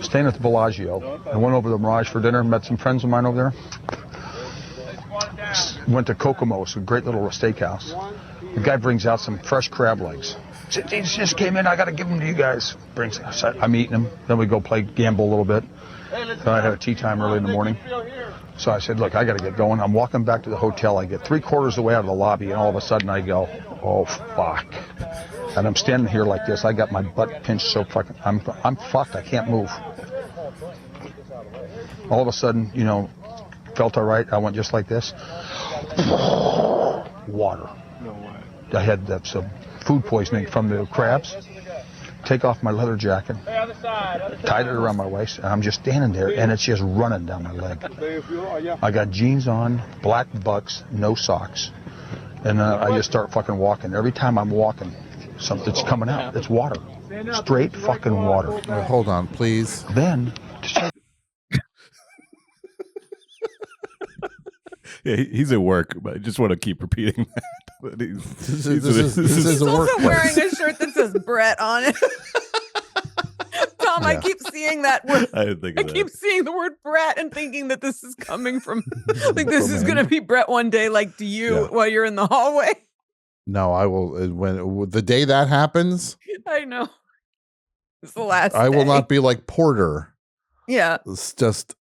Staying at the Bellagio. I went over to the Mirage for dinner, met some friends of mine over there. Went to Kokomo's, a great little steakhouse. The guy brings out some fresh crab legs. These just came in. I got to give them to you guys. I'm eating them. Then we go gamble a little bit. Then I had a tea time early in the morning. So I said, look, I got to get going. I'm walking back to the hotel. I get 3/4 of the way out of the lobby, and all of a sudden I go, oh, fuck. And I'm standing here like this. I got my butt pinched so fucking, I'm fucked. I can't move. All of a sudden, felt all right. I went just like this. Water. I had some food poisoning from the crabs. take off my leather jacket, tied it around my waist, and I'm just standing there, and it's just running down my leg. I got jeans on, black bucks, no socks, and I just start fucking walking. Every time I'm walking, something's coming out. It's water. Straight fucking water. Well, hold on, please. Then... Yeah, he's at work, but I just want to keep repeating that. This is a work. Also wearing a shirt that says Brett on it. Tom, I keep seeing that word. I keep seeing the word Brett and thinking that this is coming from, like, this is going to be Brett one day, like, to you while you're in the hallway. No, I will. When the day that happens, I know. It's the last I will day. not be like Porter. Yeah. It's just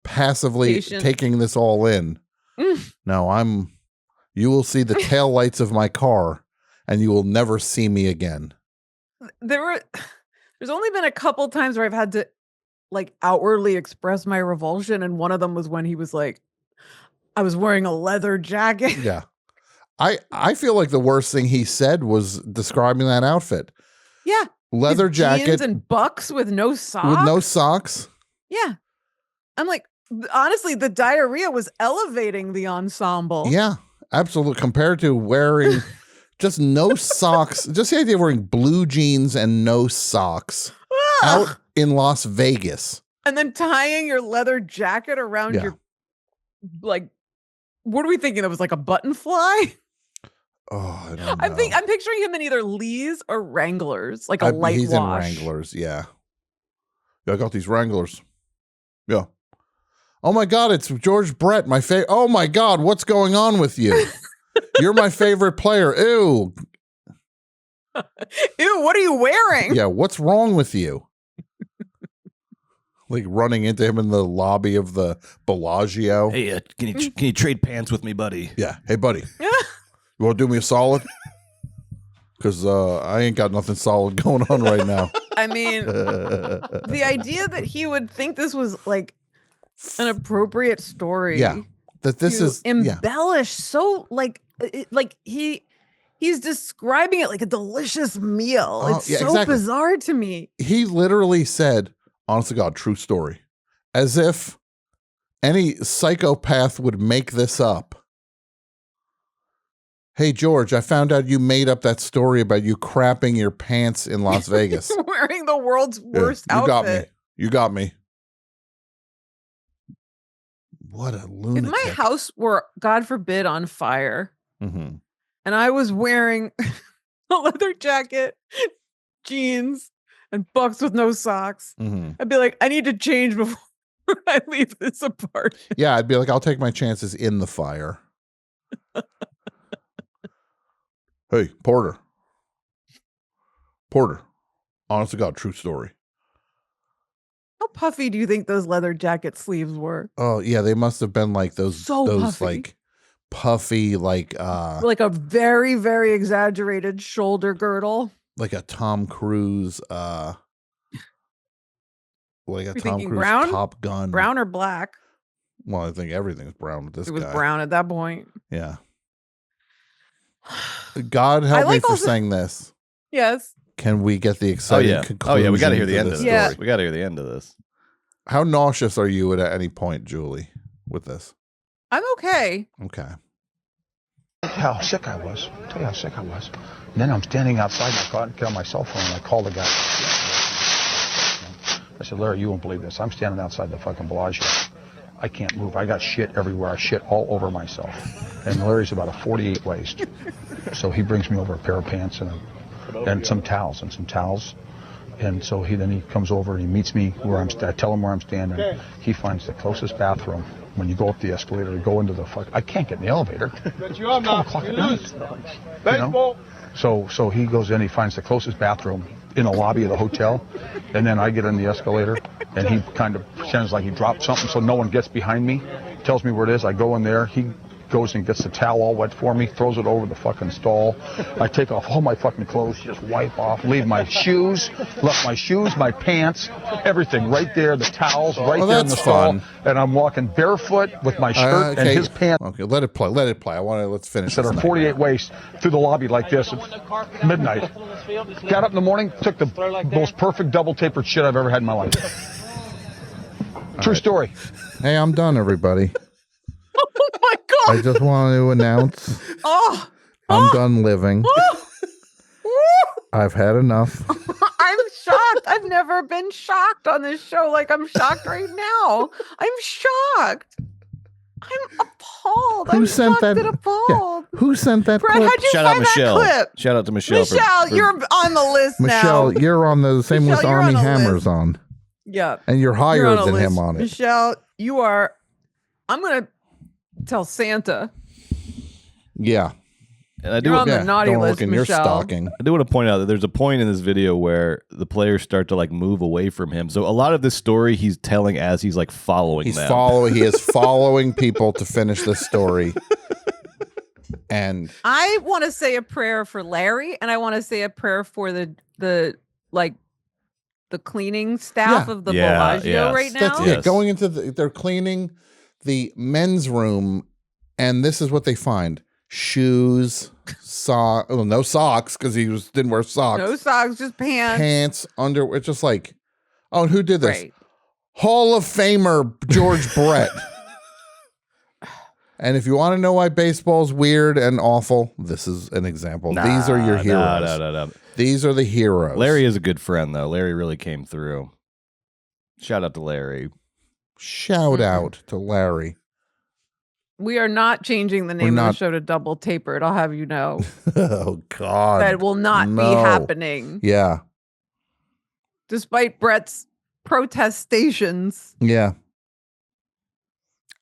passively taking this all in. No, you will see the taillights of my car and you will never see me again. There's only been a couple times where I've had to like outwardly express my revulsion. And one of them was when he was like, I was wearing a leather jacket. Yeah. I feel like the worst thing he said was describing that outfit. Yeah. Leather jacket. Jeans and bucks with no socks. With no socks. Yeah. I'm like, honestly, the diarrhea was elevating the ensemble. Yeah, absolutely. Compared to wearing just no socks, just the idea of wearing blue jeans and no socks out in Las Vegas. And then tying your leather jacket around your, like, what are we thinking? That was like a button fly? Oh, I don't know. I'm picturing him in either Lee's or Wranglers, like a light he's wash. He's in Wranglers, yeah. I got these Wranglers. Yeah. Oh my God, it's George Brett, my favorite. Oh my God, what's going on with you? You're my favorite player. Ew. Ew, what are you wearing? Yeah, what's wrong with you? Like running into him in the lobby of the Bellagio. Hey, can you trade pants with me, buddy? Yeah. Hey, buddy. You want to do me a solid? Because I ain't got nothing solid going on right now. I mean, the idea that he would think this was like an appropriate story. Yeah. That this is embellished so like he's describing it like a delicious meal. It's so bizarre to me. He literally said, honest to God, true story. As if any psychopath would make this up. Hey, George, I found out you made up that story about you crapping your pants in Las Vegas. Wearing the world's worst outfit. You got me. What a lunatic. If my house were, God forbid, on fire, and I was wearing a leather jacket, jeans, and bucks with no socks, I'd be like, I need to change before I leave this apartment. Yeah, I'd be like, I'll take my chances in the fire. Hey, Porter, honest to God, true story. How puffy do you think those leather jacket sleeves were? Oh yeah, they must have been like those puffy. Like puffy, like a very, very exaggerated shoulder girdle. Like a Tom Cruise, like a Tom Cruise brown? Top Gun. Brown or black? Well, I think everything's brown with this guy. It was brown at that point. Yeah. God help me for saying this. Yes. Can we get the exciting conclusion? Oh yeah, we got to hear the end of this. Yeah. We got to hear the end of this. How nauseous are you at any point, Julie, with this? I'm okay. Okay. How sick I was. I'll tell you how sick I was. And then I'm standing outside and I get on my cell phone and I call the guy. I said, Larry, you won't believe this. I'm standing outside the fucking Bellagio. I can't move. I got shit everywhere. I shit all over myself. And Larry's about a 48 waist. So he brings me over a pair of pants and some towels. And so he comes over and he meets me where I tell him where I'm standing. He finds the closest bathroom. When you go up the escalator, you go into the I can't get in the elevator. It's 12 o'clock at night. You know? So he goes in, he finds the closest bathroom in the lobby of the hotel, and then I get in the escalator, and he kind of pretends like he dropped something so no one gets behind me, tells me where it is. I go in there, he goes and gets the towel all wet for me, throws it over the fucking stall. I take off all my fucking clothes, just wipe off, leave my shoes, my pants, everything right there, the towels right there in the stall. And I'm walking barefoot with my shirt and his pants. Okay, let it play. Let's finish this. That are 48 waist through the lobby like this at midnight. Got up in the morning, took the most perfect double tapered shit I've ever had in my life. True story. Hey, I'm done, everybody. Oh my God. I just want to announce I'm done living. I've had enough. I'm shocked. I've never been shocked on this show like I'm shocked right now. I'm shocked. I'm appalled. I'm shocked and appalled. Yeah. Who sent that Brett, clip? how'd you Shout find out Michelle. that clip? Shout out to Michelle. Michelle, you're on the list now. Michelle, you're on the same list Armie Hammer's on. Yeah. And you're higher than him on it. Michelle, you are. I'm going to tell Santa. Yeah. And I do you're on the naughty list, in Michelle. Your stocking. I do want to point out that there's a point in this video where the players start to like move away from him. So a lot of this story he's telling as he's like following them. He is following people to finish this story. And I want to say a prayer for Larry, and I want to say a prayer for the cleaning staff of the Bellagio right now. That's going into they're cleaning the men's room, and this is what they find: shoes, socks. Well, no socks because he didn't wear socks. No socks, just pants. Pants, underwear. It's just like, oh, and who did this? Right. Hall of Famer George Brett. And if you want to know why baseball's weird and awful, this is an example. These are your heroes. No. These are the heroes. Larry is a good friend, though. Larry really came through. Shout out to Larry. Shout out to Larry. We are not changing the name of the show to Double Tapered. I'll have you know. Oh, God. That will not be happening. Yeah. Despite Brett's protestations. Yeah.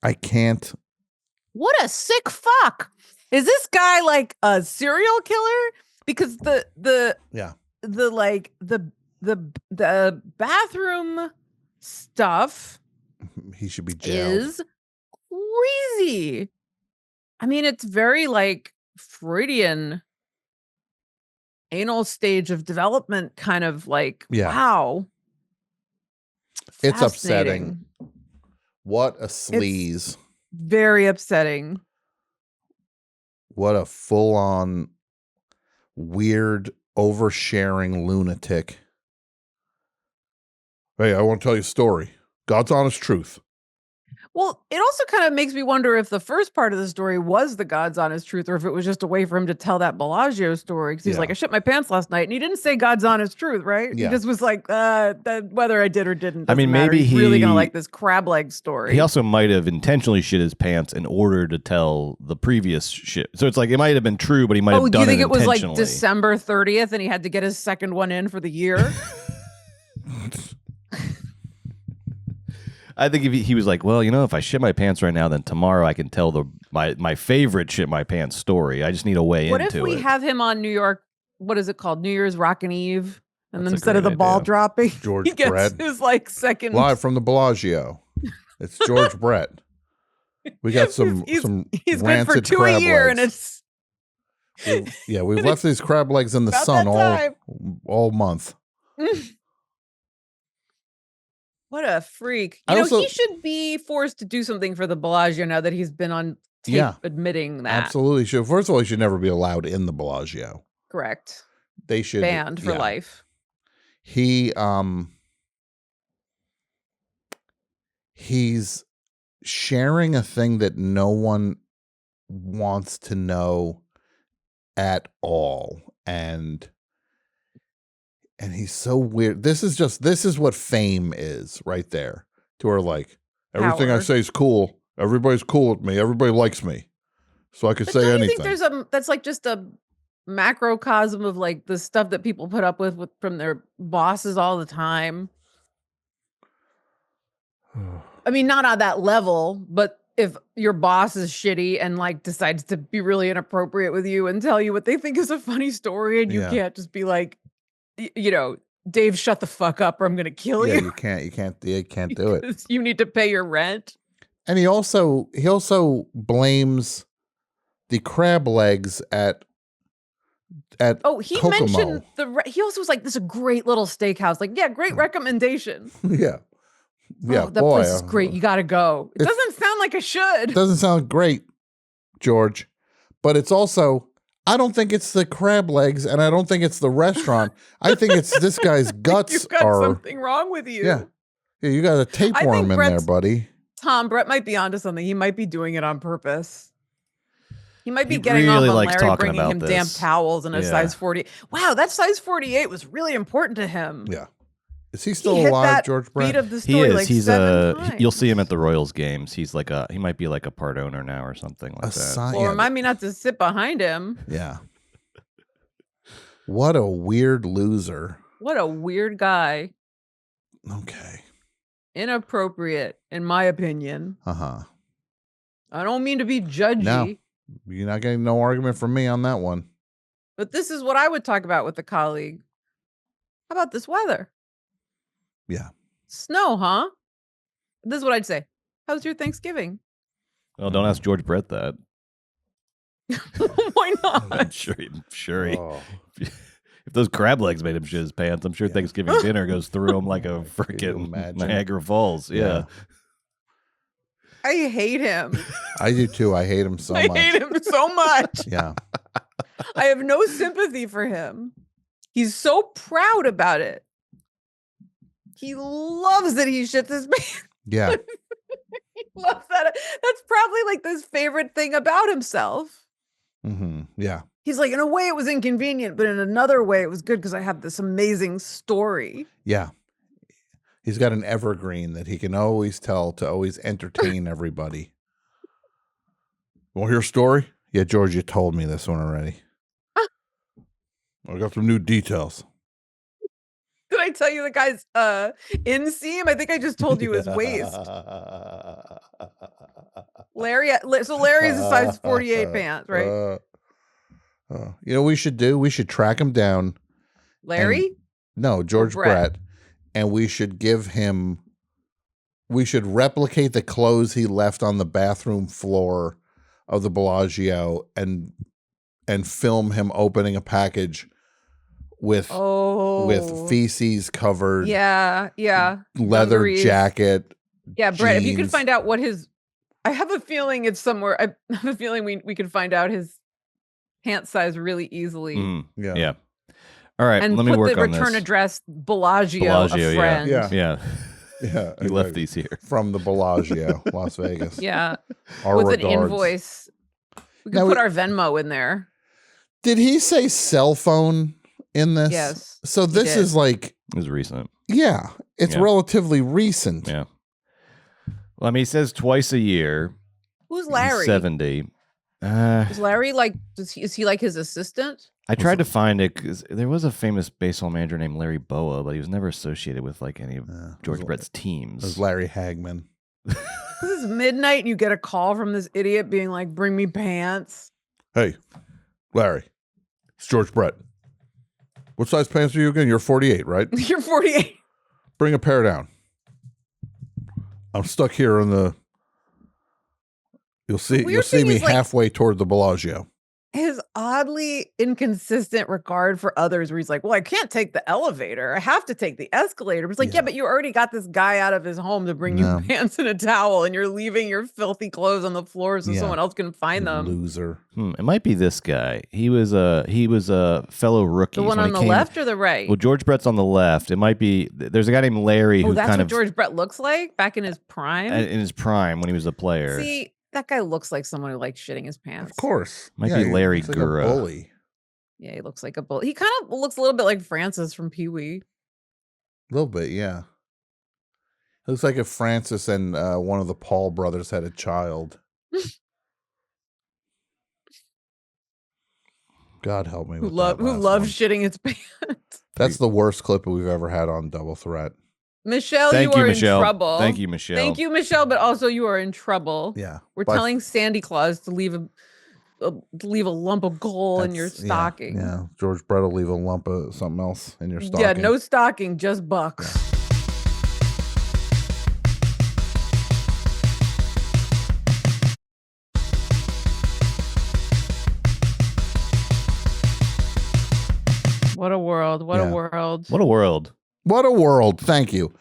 I can't. What a sick fuck. Is this guy like a serial killer? Because the bathroom stuff he should be jailed. Is crazy. I mean, it's very like Freudian anal stage of development kind of like wow. It's upsetting. What a sleaze. It's very upsetting. What a full-on weird oversharing lunatic. Hey, I want to tell you a story. God's honest truth. Well, it also kind of makes me wonder if the first part of the story was the God's honest truth, or if it was just a way for him to tell that Bellagio story. Because he's like, I shit my pants last night, and he didn't say God's honest truth, right? Yeah. He just was like, whether I did or didn't. I mean, maybe he's really gonna like this crab leg story. He also might have intentionally shit his pants in order to tell the previous shit. So it's like it might have been true, but he might have done it intentionally. Do you think it was like December 30th, and he had to get his second one in for the year? I think if he was like, well, you know, if I shit my pants right now, then tomorrow I can tell my favorite shit my pants story. I just need a way into it. What if we have him on New York? What is it called? New Year's Rockin' Eve, and then instead of the ball dropping, George he gets Brett his like second live from the Bellagio. It's George Brett. We got some he's rancid good for 2 crab a year, legs. and it's we've left these crab legs in the sun all month. What a freak. He should be forced to do something for the Bellagio now that he's been on tape admitting that. Absolutely should. First of all, he should never be allowed in the Bellagio. Correct. They should banned for life. He's sharing a thing that no one wants to know at all. And he's so weird. This is what fame is right there. To where like everything I say is cool. Everybody's cool with me. Everybody likes me. So I could say anything. I think that's like just a macrocosm of like the stuff that people put up with from their bosses all the time. I mean, not on that level, but if your boss is shitty and like decides to be really inappropriate with you and tell you what they think is a funny story, and you can't just be like, Dave, shut the fuck up or I'm going to kill you. You can't do it. You need to pay your rent. And he also blames the crab legs at he Kokomo. mentioned he also was like, this is a great little steakhouse. Like, yeah, great recommendation. Yeah. Yeah, that place is great. You got to go. It doesn't sound like it should. It doesn't sound great, George. But it's also, I don't think it's the crab legs, and I don't think it's the restaurant. I think it's this guy's guts. You've got something wrong with you. Yeah, you got a tapeworm in there, buddy. Brett might be onto something. He might be doing it on purpose. He might be getting really off on likes Larry bringing talking him about damn this. towels and a size 40. Wow, that size 48 was really important to him. Yeah. Is he still alive, George Brett? Beat of the story, He is. like He's 7 times. You'll see him at the Royals games. He might be like a part owner now or something like that. Well, remind me not to sit behind him. Yeah. What a weird loser. What a weird guy. Okay. Inappropriate, in my opinion. Uh-huh. I don't mean to be judgy. No, you're not getting no argument from me on that one. But this is what I would talk about with a colleague. How about this weather? Yeah. Snow, huh? This is what I'd say. How's your Thanksgiving? Well, don't ask George Brett that. Why not? I'm sure. If those crab legs made him shit his pants, I'm sure Thanksgiving dinner goes through him like a freaking Niagara Falls. Yeah. I hate him. I do too. I hate him so much. I hate him so much. Yeah. I have no sympathy for him. He's so proud about it. He loves that he shits his pants. Yeah. He loves that. That's probably like his favorite thing about himself. Mm-hmm. Yeah. He's like, in a way it was inconvenient, but in another way it was good because I have this amazing story. Yeah. He's got an evergreen that he can always tell to always entertain everybody. Want to hear a story? Yeah, George, you told me this one already. I got some new details. Did I tell you the guy's inseam? I think I just told you his waist. So Larry's a size 48 pants, right? You know what we should do? We should track him down. Larry? No, George Brett. And we should replicate the clothes he left on the bathroom floor of the Bellagio and film him opening a package with feces covered. Yeah. Leather Dungarees. Jacket. Yeah, Brett, if you could jeans. find out what I have a feeling it's somewhere. I have a feeling we could find out his pant size really easily. Yeah. All right, And let me put work the on return this. address Bellagio, a friend. Yeah. He left these here from the Bellagio, Las Vegas. Yeah. Our With regards. an invoice. We could Now put our Venmo in there. Did he say cell phone in this? Yes, So he this did. is like, It was recent. yeah, it's Yeah. relatively recent. Yeah. Well, I mean, he says twice a year. Who's Larry? He's 70. Is Larry like, is he like his assistant? I tried to find it because there was a famous baseball manager named Larry Boa, but he was never associated with like any of George Brett's It teams. was Larry Hagman. This is midnight and you get a call from this idiot being like, bring me pants. Hey, Larry, it's George Brett. What size pants are you again? You're 48, right? You're 48. Bring a pair down. I'm stuck here in the. You'll see weird thing me is, like, halfway toward the Bellagio. His oddly inconsistent regard for others where he's like, well, I can't take the elevator. I have to take the escalator. But it's like, yeah, but you already got this guy out of his home to bring you pants and a towel, and you're leaving your filthy clothes on the floor so someone else can find them. Loser. It might be this guy. He was a fellow rookie. The one on the left or the right? Well, George Brett's on the left. It might be. There's a guy named Larry who that's kind what of George Brett looks like back in his prime. in his prime when he was a player. See, that guy looks like someone who likes shitting his pants. Of course. Might be Larry like Gura. a bully. Yeah, he looks like a bully. He kind of looks a little bit like Francis from Pee-wee. A little bit, yeah. Looks like if Francis and one of the Paul brothers had a child. God help me. Who loves shitting his pants. That's the worst clip we've ever had on Double Threat. Michelle, Thank you you, are Michelle. in trouble. Thank you, Michelle. Thank you, Michelle, but also you are in trouble. Yeah. We're telling Sandy Claus to leave a lump of gold in your stocking. Yeah. George Brett will leave a lump of something else in your stocking. Yeah, no stocking, just bucks. Yeah. What a world. What a world. What a world. What a world. Thank you.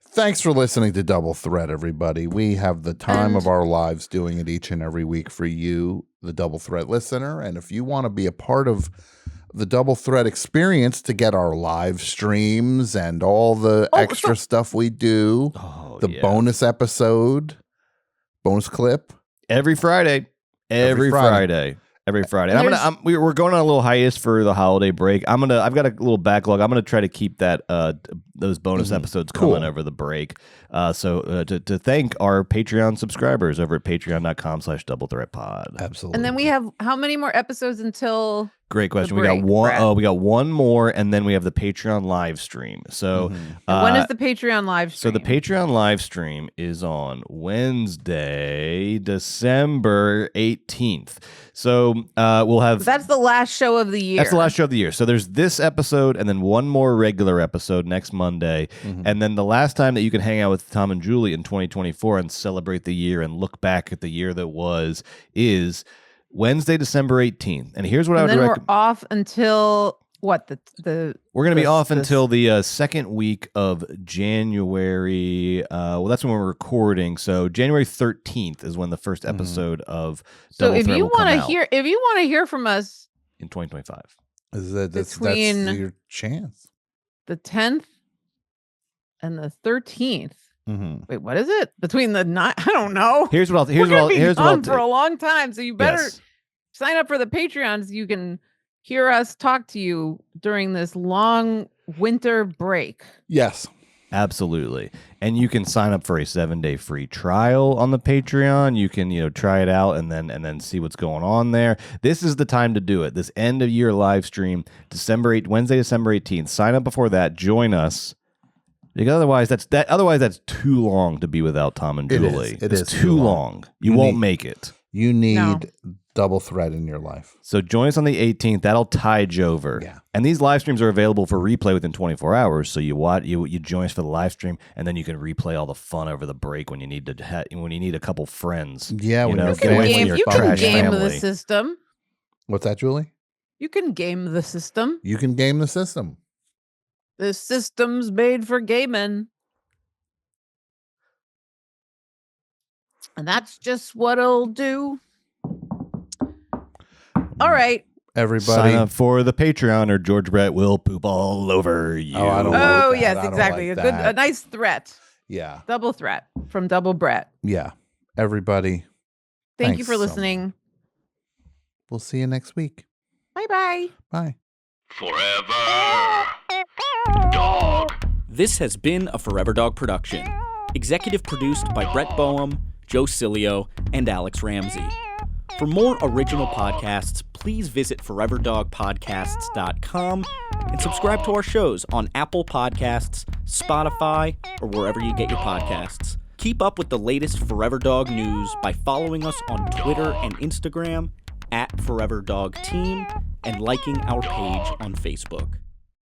Thanks for listening to Double Threat, everybody. We have the time of our lives doing it each and every week for you, the Double Threat listener. And if you want to be a part of the Double Threat experience to get our live streams and all the extra stuff we do, bonus episode, bonus clip. Every Friday. Every Friday. And we're going on a little hiatus for the holiday break. I've got a little backlog. I'm gonna try to keep that those bonus episodes coming over the break. So to thank our Patreon subscribers over at patreon.com/DoubleThreatPod. Absolutely. And then we have how many more episodes until? Great question. We got one. We got one more, and then we have the Patreon live stream. So when is the Patreon live stream? So the Patreon live stream is on Wednesday, December 18th. So we'll have. That's the last show of the year. That's the last show of the year. So there's this episode, and then one more regular episode next Monday, and then the last time that you can hang out with Tom and Julie in 2024 and celebrate the year and look back at the year that was is Wednesday, December 18th. And here's what I would recommend. We're off until what? We're going to be off until the second week of January. Well, that's when we're recording. So January 13th is when the first episode of Double Threat will come out. If you want to hear from us in 2025, that's your chance. The 10th and the 13th. Wait, what is it? Between the I don't know. Here's what I'll for a long time. So you better sign up for the Patreon so you can hear us talk to you during this long winter break. Yes. Absolutely. And you can sign up for a 7-day free trial on the Patreon. You can, try it out and then see what's going on there. This is the time to do it. This end of year live stream, Wednesday, December 18th. Sign up before that. Join us. Because otherwise, that's too long to be without Tom and Julie. It is too long. You won't make it. You need Double Threat in your life. So join us on the 18th. That'll tide you over. Yeah. And these live streams are available for replay within 24 hours. So you join us for the live stream, and then you can replay all the fun over the break when you need a couple friends. Yeah, you can game the system. What's that, Julie? You can game the system. You can game the system. The system's made for gaming. And that's just what it'll do. All right. Everybody. Sign up for the Patreon or George Brett will poop all over you. Oh, I don't like that. Oh, yes, exactly. A nice threat. Yeah. Double threat from Double Brett. Yeah. Everybody. Thank you for listening. We'll see you next week. Bye-bye. Bye. Forever Dog. This has been a Forever Dog production. Executive produced by Brett Boehm, Joe Cilio, and Alex Ramsey. For more original podcasts, please visit foreverdogpodcasts.com and subscribe to our shows on Apple Podcasts, Spotify, or wherever you get your podcasts. Keep up with the latest Forever Dog news by following us on Twitter and Instagram @ForeverDogTeam and liking our page on Facebook.